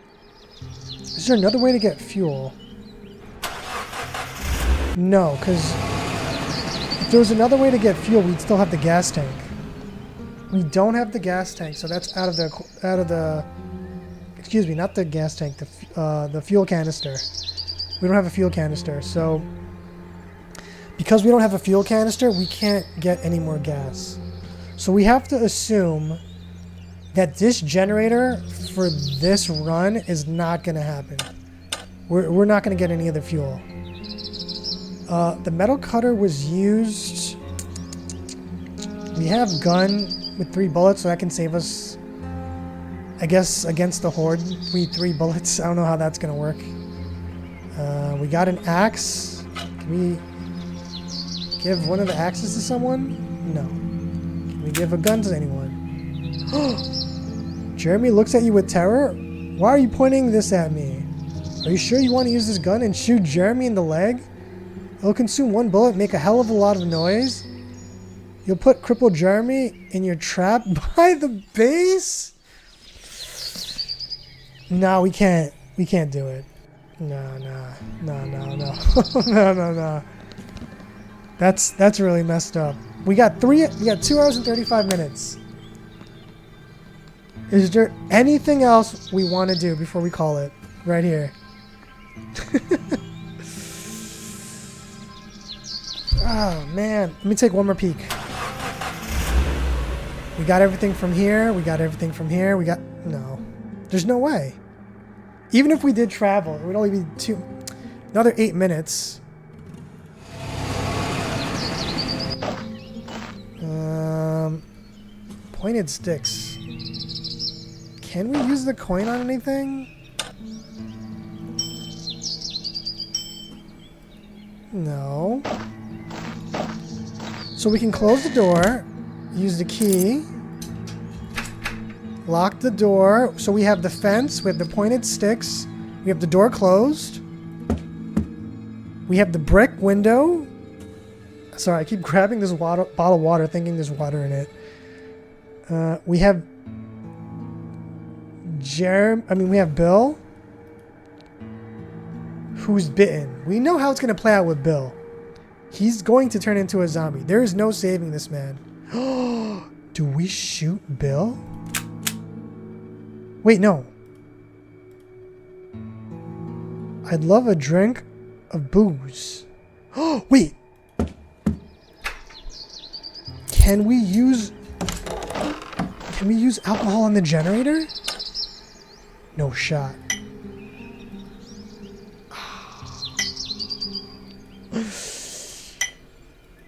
Is there another way to get fuel? No, because if there was another way to get fuel, we'd still have the gas tank. We don't have the gas tank, so that's out of the excuse me, not the gas tank, the fuel canister. We don't have a fuel canister, so because we don't have a fuel canister, we can't get any more gas. So we have to assume that this generator for this run is not going to happen. We're not going to get any other fuel. The metal cutter was used. We have gun with 3 bullets, so that can save us, I guess, against the horde. We need 3 bullets. I don't know how that's going to work. We got an axe. Can we give one of the axes to someone? No. Can we give a gun to anyone? Jeremy looks at you with terror. Why are you pointing this at me? Are you sure you want to use this gun and shoot Jeremy in the leg? It'll consume 1 bullet, make a hell of a lot of noise. You'll put crippled Jeremy in your trap by the base? No, we can't. We can't do it. No. No. No. That's really messed up. We got 2 hours and 35 minutes. Is there anything else we want to do before we call it? Right here. Oh, man. Let me take one more peek. We got everything from here. We got everything from here. We got... No. There's no way. Even if we did travel, it would only be another 8 minutes. Pointed sticks. Can we use the coin on anything? No. So we can close the door, use the key, lock the door. So we have the fence, we have the pointed sticks, we have the door closed, we have the brick window. Sorry, I keep grabbing this bottle of water thinking there's water in it. We have we have Bill, who's bitten. We know how it's going to play out with Bill. He's going to turn into a zombie. There is no saving this man. Do we shoot Bill? Wait, no. I'd love a drink of booze. Wait. Can we use alcohol on the generator? No shot.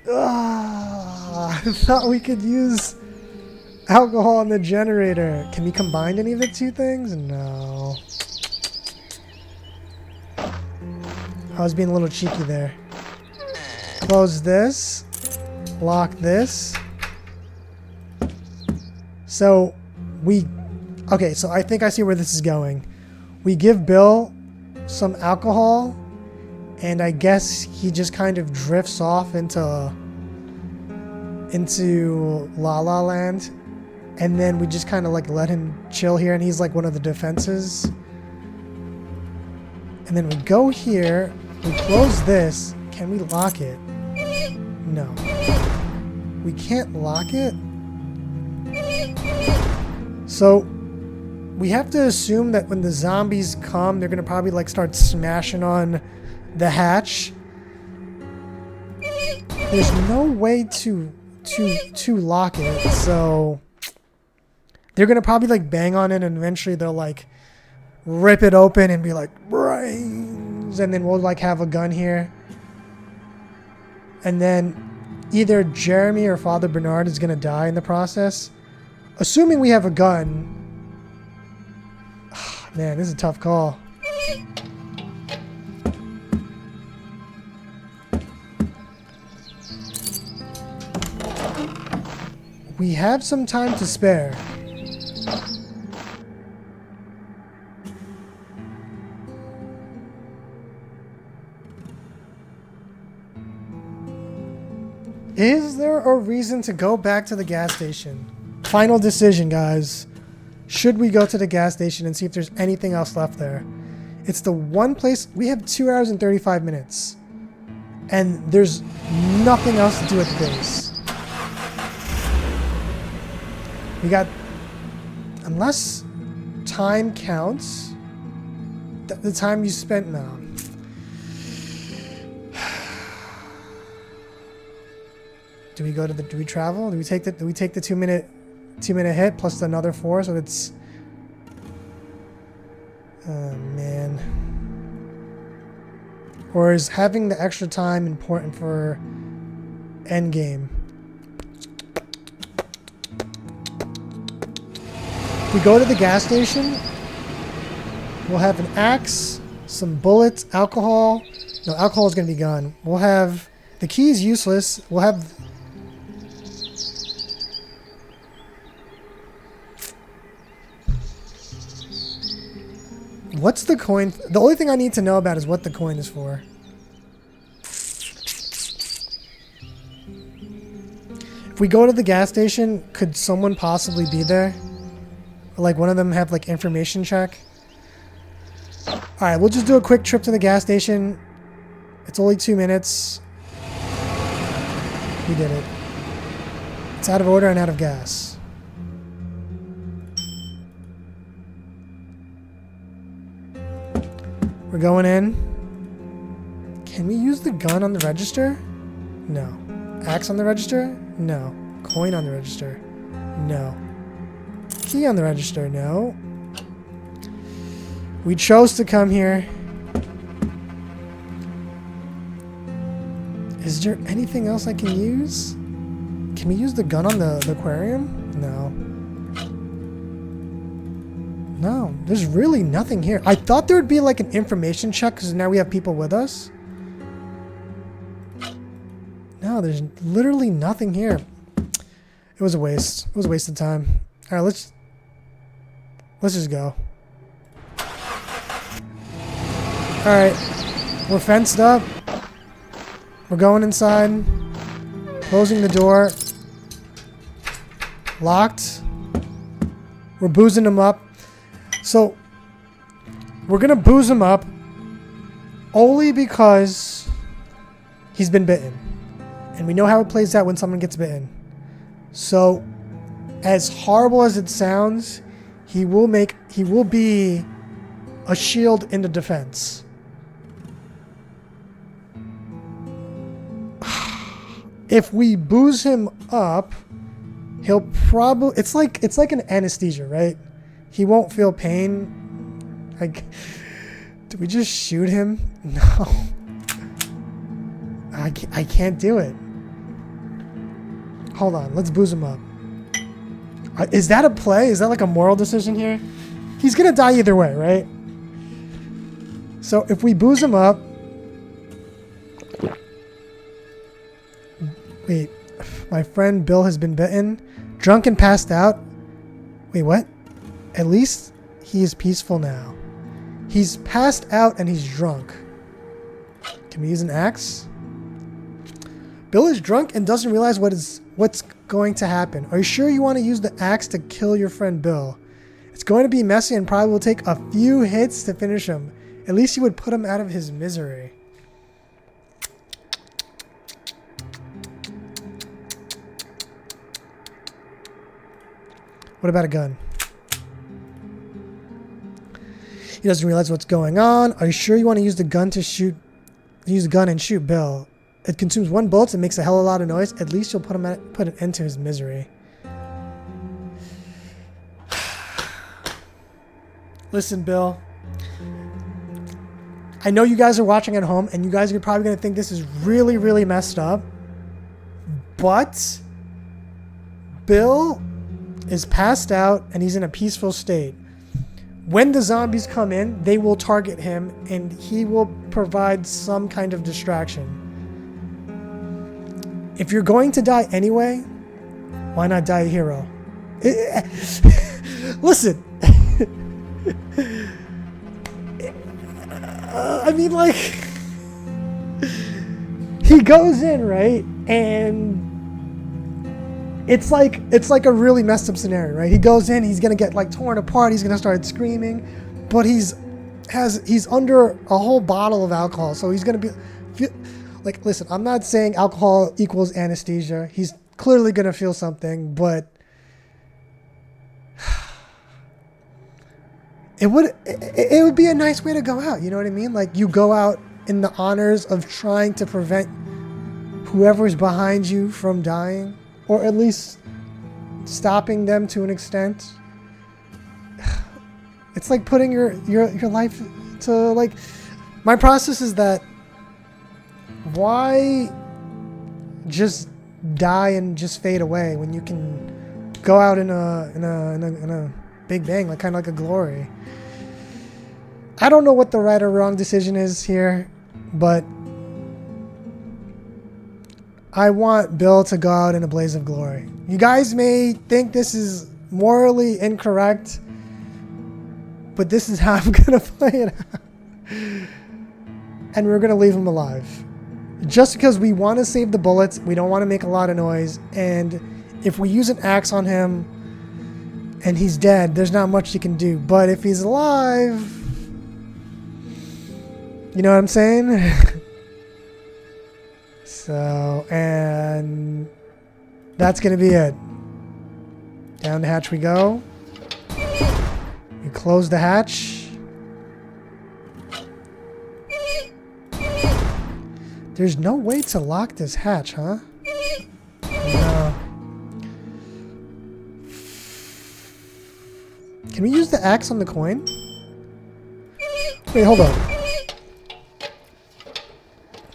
I thought we could use alcohol on the generator. Can we combine any of the two things? No. I was being a little cheeky there. Close this. Lock this. So okay, so I think I see where this is going. We give Bill some alcohol, and I guess he just kind of drifts off into La La Land, and then we just kind of like let him chill here, and he's like one of the defenses. And then we go here, we close this. Can we lock it? No. We can't lock it? So we have to assume that when the zombies come, they're gonna probably like start smashing on the hatch. There's no way to lock it, so they're gonna probably like bang on it, and eventually they'll like rip it open and be like brains, and then we'll like have a gun here, and then either Jeremy or Father Bernard is gonna die in the process. Assuming we have a gun. Man, this is a tough call. We have some time to spare. Is there a reason to go back to the gas station? Final decision, guys. Should we go to the gas station and see if there's anything else left there? It's the one place. We have 2 hours and 35 minutes. And there's nothing else to do at the base. We got... Unless time counts. The time you spent... No. Do we go to the... Do we travel? Do we take the 2 minute hit plus another 4, so it's... Oh, man. Or is having the extra time important for endgame? If we go to the gas station, we'll have an axe, some bullets, alcohol. No, alcohol is going to be gone. We'll have... The key is useless. We'll have... What's the coin? The only thing I need to know about is what the coin is for. If we go to the gas station, could someone possibly be there? Or like one of them have like information check? Alright, we'll just do a quick trip to the gas station. It's only 2 minutes. We did it. It's out of order and out of gas. We're going in. Can we use the gun on the register? No. Axe on the register? No. Coin on the register? No. Key on the register? No. We chose to come here. Is there anything else I can use? Can we use the gun on the aquarium? No. No, there's really nothing here. I thought there would be like an information check because now we have people with us. No, there's literally nothing here. It was a waste. It was a waste of time. All right, let's just go. All right, we're fenced up. We're going inside. Closing the door. Locked. We're boozing him up. So, we're going to booze him up only because he's been bitten. And we know how it plays out when someone gets bitten. So, as horrible as it sounds, he will be a shield in the defense. If we booze him up, he'll probably... It's like an anesthesia, right? He won't feel pain. Like, do we just shoot him? No. I can't do it. Hold on, let's booze him up. Is that a play? Is that like a moral decision here? He's gonna die either way, right? So if we booze him up... Wait, my friend Bill has been bitten. Drunk and passed out. Wait, what? At least he is peaceful now. He's passed out and he's drunk. Can we use an axe? Bill is drunk and doesn't realize what's going to happen. Are you sure you want to use the axe to kill your friend Bill? It's going to be messy and probably will take a few hits to finish him. At least you would put him out of his misery. What about a gun? He doesn't realize what's going on. Are you sure you want to use the gun to shoot? Use the gun and shoot Bill. It consumes 1 bullet and makes a hell of a lot of noise. At least you'll put an end to his misery. Listen, Bill. I know you guys are watching at home, and you guys are probably going to think this is really, really messed up. But Bill is passed out, and he's in a peaceful state. When the zombies come in, they will target him, and he will provide some kind of distraction. If you're going to die anyway, why not die a hero? Listen. I mean, like, he goes in, right? And it's like a really messed up scenario, right? He goes in, he's gonna get like torn apart, he's gonna start screaming, but he's under a whole bottle of alcohol, so he's gonna be like, listen, I'm not saying alcohol equals anesthesia. He's clearly gonna feel something, but it would be a nice way to go out, you know what I mean? Like, you go out in the honors of trying to prevent whoever's behind you from dying, or at least stopping them to an extent. It's like putting your life to, like, my process is that why just die and just fade away when you can go out in a big bang, like kind of like a glory. I don't know what the right or wrong decision is here, but I want Bill to go out in a blaze of glory. You guys may think this is morally incorrect, but this is how I'm gonna play it out. And we're gonna leave him alive. Just because we want to save the bullets, we don't want to make a lot of noise, and if we use an axe on him and he's dead, there's not much you can do. But if he's alive, You know what I'm saying? So, and that's going to be it. Down the hatch we go. We close the hatch. There's no way to lock this hatch, huh? No. Can we use the axe on the coin? Wait, hold on.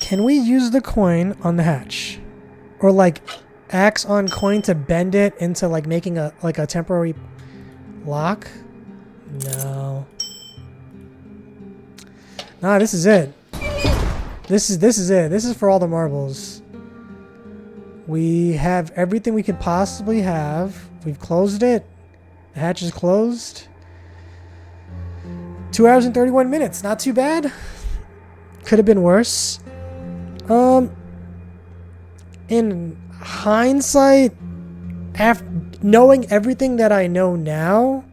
Can we use the coin on the hatch? Or like axe on coin to bend it into like making a temporary lock? No. Nah, this is it. This is it. This is for all the marbles. We have everything we could possibly have. We've closed it. The hatch is closed. 2 hours and 31 minutes. Not too bad. Could have been worse. In hindsight, after knowing everything that I know now,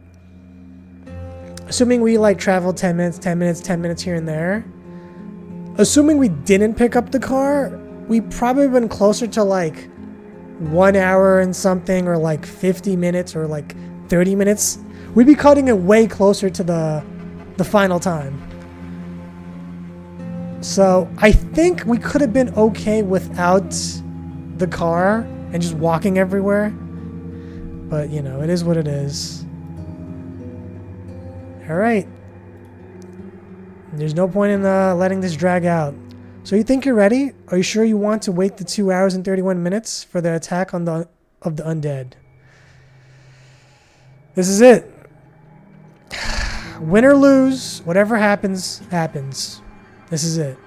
assuming we like traveled 10 minutes here and there, assuming we didn't pick up the car, we probably been closer to like 1 hour and something, or like 50 minutes, or like 30 minutes. We'd be cutting it way closer to the final time. So I think we could have been okay without the car and just walking everywhere. But, you know, it is what it is. All right. There's no point in letting this drag out. So you think you're ready? Are you sure you want to wait the 2 hours and 31 minutes for the attack of the undead? This is it. Win or lose, whatever happens, happens. This is it.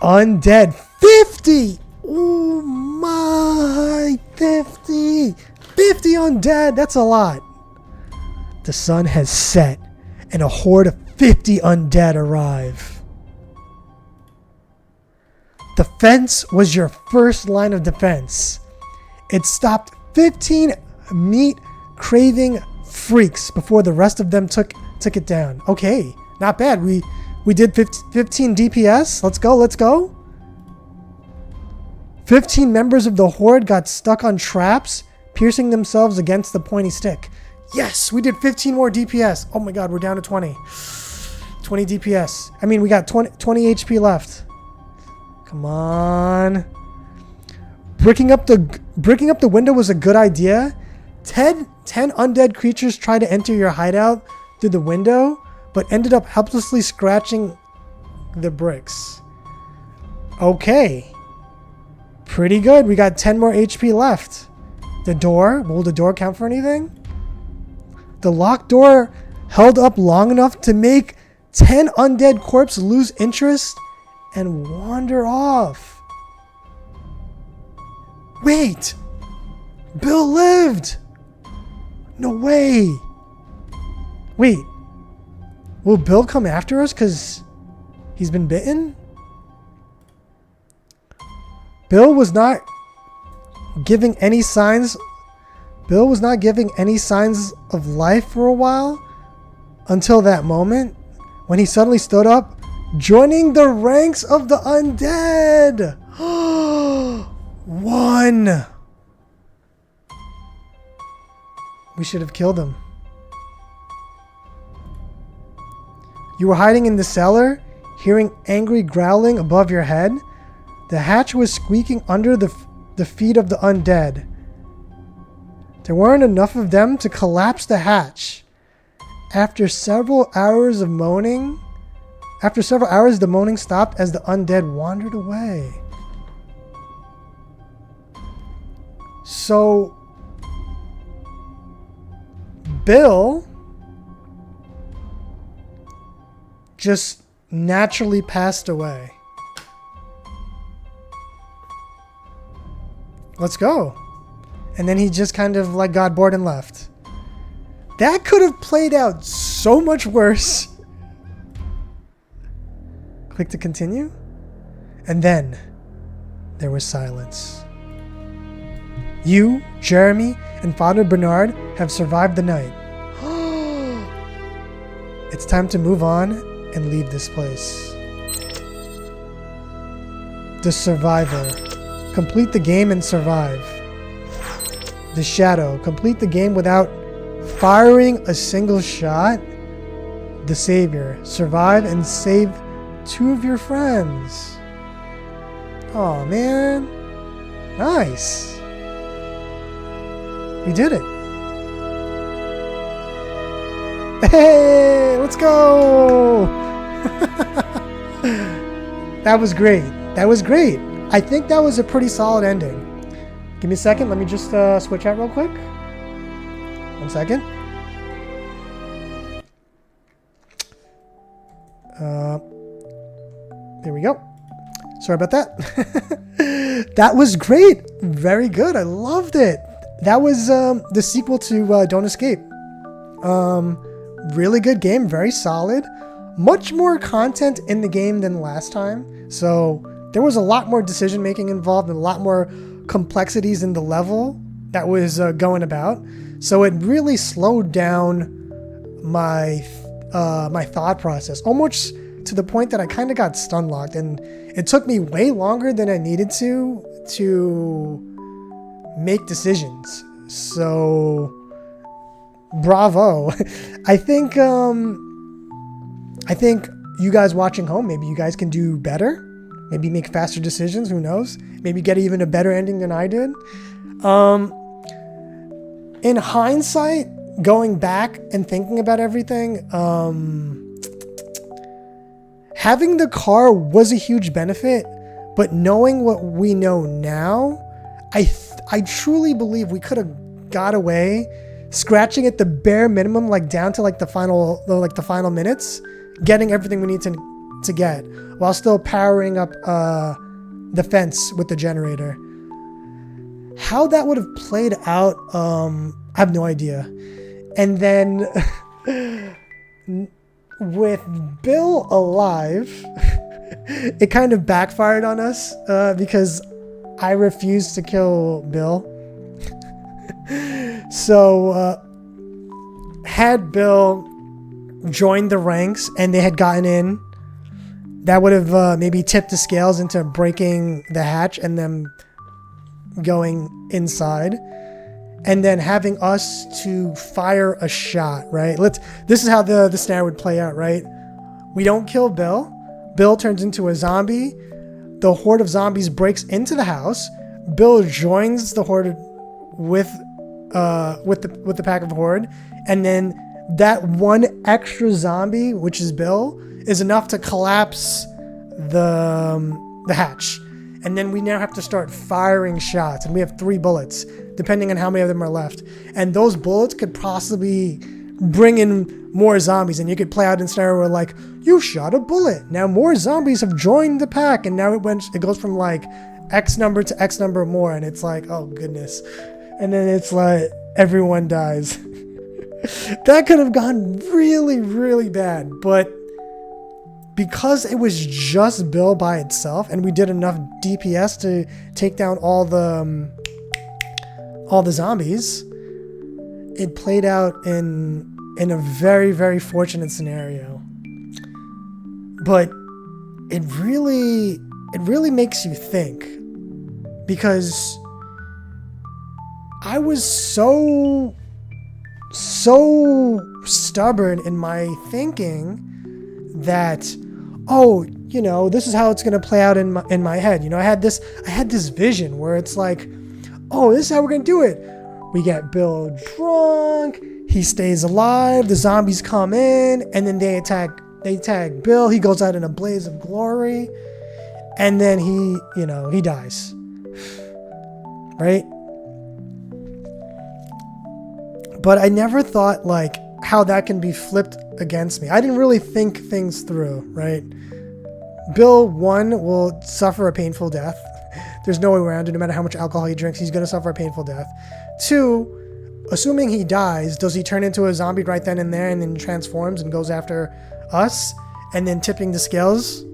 Undead 50! Oh my, 50! 50 undead, that's a lot. The sun has set and a horde of 50 undead arrive. The fence was your first line of defense. It stopped 15 meat-craving freaks before the rest of them took it down. Okay, not bad. We did 15 DPS. Let's go, let's go. 15 members of the horde got stuck on traps, piercing themselves against the pointy stick. Yes, we did 15 more DPS. Oh my god, we're down to 20. 20 DPS. I mean, we got 20 HP left. Come on. Bricking up the window was a good idea. 10 undead creatures tried to enter your hideout through the window, but ended up helplessly scratching the bricks. Okay. Pretty good. We got 10 more HP left. The door. Will the door count for anything? The locked door held up long enough to make 10 undead corpses lose interest and wander off. Wait! Bill lived! No way! Wait. Will Bill come after us because he's been bitten? Bill was not giving any signs. Bill was not giving any signs of life for a while until that moment when he suddenly stood up, joining the ranks of the undead. One. We should have killed him. You were hiding in the cellar, hearing angry growling above your head. The hatch was squeaking under the feet of the undead. There weren't enough of them to collapse the hatch. After several hours, the moaning stopped as the undead wandered away. So, Bill just naturally passed away. Let's go. And then he just kind of like got bored and left. That could have played out so much worse. Click to continue. And then there was silence. You, Jeremy, and Father Bernard have survived the night. It's time to move on and leave this place. The Survivor. Complete the game and survive. The Shadow. Complete the game without firing a single shot. The Savior. Survive and save 2 of your friends. Oh man. Nice. We did it. Hey, let's go. That was great. That was great. I think that was a pretty solid ending. Give me a second. Let me just switch out real quick. 1 second. There we go. Sorry about that. That was great. Very good. I loved it. That was the sequel to Don't Escape. Really good game. Very solid. Much more content in the game than last time. So there was a lot more decision making involved and a lot more complexities in the level that was going about. So it really slowed down my my thought process, almost to the point that I kind of got stun locked, and it took me way longer than I needed to make decisions. So bravo. I think you guys watching home, maybe you guys can do better. Maybe make faster decisions, who knows? Maybe get even a better ending than I did. In hindsight, going back and thinking about everything, having the car was a huge benefit, but knowing what we know now, I truly believe we could have got away scratching at the bare minimum, like down to like the final minutes, getting everything we need to get, while still powering up the fence with the generator. How that would have played out, I have no idea. And then with Bill alive, it kind of backfired on us because I refused to kill Bill. So had Bill joined the ranks and they had gotten in, that would have maybe tipped the scales into breaking the hatch and them going inside, and then having us to fire a shot, right? This is how the snare would play out, right? We don't kill Bill. Bill turns into a zombie. The horde of zombies breaks into the house. Bill joins the horde with the pack of horde, and then that one extra zombie, which is Bill, is enough to collapse the hatch. And then we now have to start firing shots, and we have 3 bullets, depending on how many of them are left. And those bullets could possibly bring in more zombies, and you could play out in scenario where, like, you shot a bullet. Now more zombies have joined the pack, and now it goes from like X number to X number more, and it's like, oh goodness. And then it's like everyone dies. That could have gone really, really bad, but because it was just Bill by itself, and we did enough DPS to take down all the zombies, it played out in a very, very fortunate scenario. But it really makes you think, because I was so stubborn in my thinking that, oh, you know, this is how it's going to play out in my head. You know, I had this vision where it's like, oh, this is how we're going to do it. We get Bill drunk, he stays alive, the zombies come in, and then they attack Bill. He goes out in a blaze of glory, and then he dies. Right? But I never thought, like, how that can be flipped against me. I didn't really think things through, right? Bill, 1, will suffer a painful death. There's no way around it. No matter how much alcohol he drinks, he's going to suffer a painful death. 2, assuming he dies, does he turn into a zombie right then and there and then transforms and goes after us and then tipping the scales?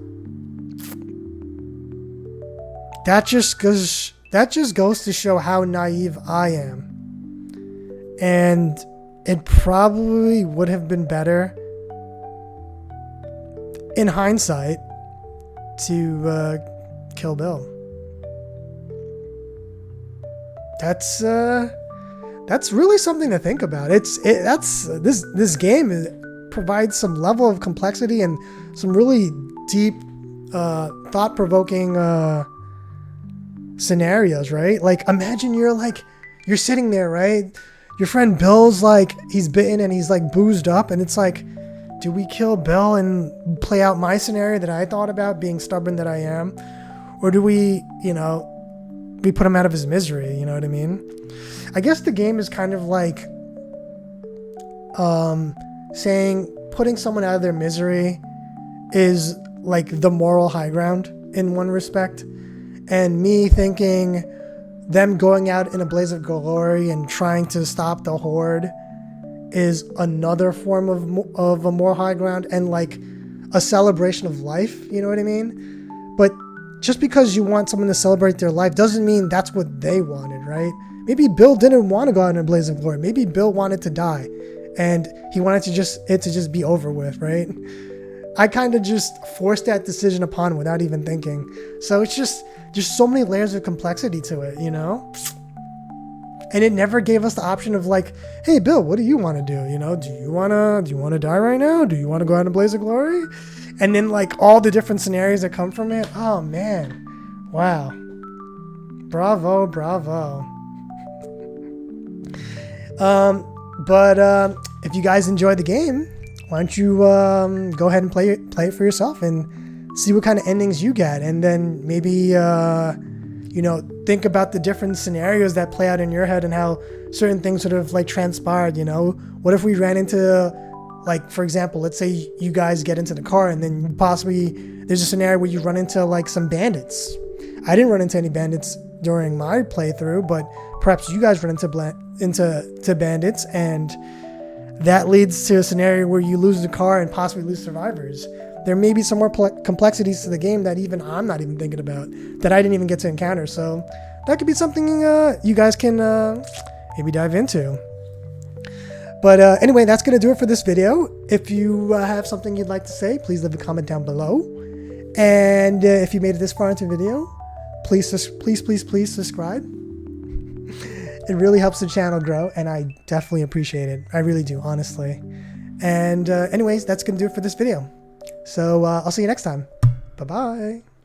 That just goes to show how naive I am. And it probably would have been better in hindsight, to kill Bill. That's really something to think about. This game provides some level of complexity and some really deep, thought-provoking scenarios, right? Like, imagine you're sitting there, right? Your friend Bill's like, he's bitten and he's like boozed up, and it's like, do we kill Bill and play out my scenario that I thought about, being stubborn that I am? Or do we, we put him out of his misery, you know what I mean? I guess the game is kind of like saying putting someone out of their misery is like the moral high ground in one respect. And me thinking them going out in a blaze of glory and trying to stop the horde is another form of a moral high ground and like a celebration of life, you know what I mean? But just because you want someone to celebrate their life doesn't mean that's what they wanted, right? Maybe Bill didn't want to go out in a blaze of glory. Maybe Bill wanted to die and he wanted to just be over with, right? I kind of just forced that decision upon him without even thinking. So it's just so many layers of complexity to it, you know? And it never gave us the option of like, hey, Bill, what do you want to do? You know, do you want to die right now? Do you want to go out in a blaze of glory? And then like all the different scenarios that come from it. Oh man. Wow. Bravo. But if you guys enjoyed the game, why don't you go ahead and play it for yourself and see what kind of endings you get, and then maybe think about the different scenarios that play out in your head and how certain things sort of like transpired. What if we ran into, like, for example, let's say you guys get into the car and then possibly there's a scenario where you run into like some bandits. I didn't run into any bandits during my playthrough, but perhaps you guys run into bandits, and that leads to a scenario where you lose the car and possibly lose survivors. There may be some more complexities to the game that even I'm not even thinking about, that I didn't even get to encounter. So that could be something you guys can maybe dive into. But anyway, that's going to do it for this video. If you have something you'd like to say, please leave a comment down below. And if you made it this far into the video, please subscribe. It really helps the channel grow, and I definitely appreciate it. I really do, honestly. And anyways, that's going to do it for this video. So I'll see you next time. Bye-bye.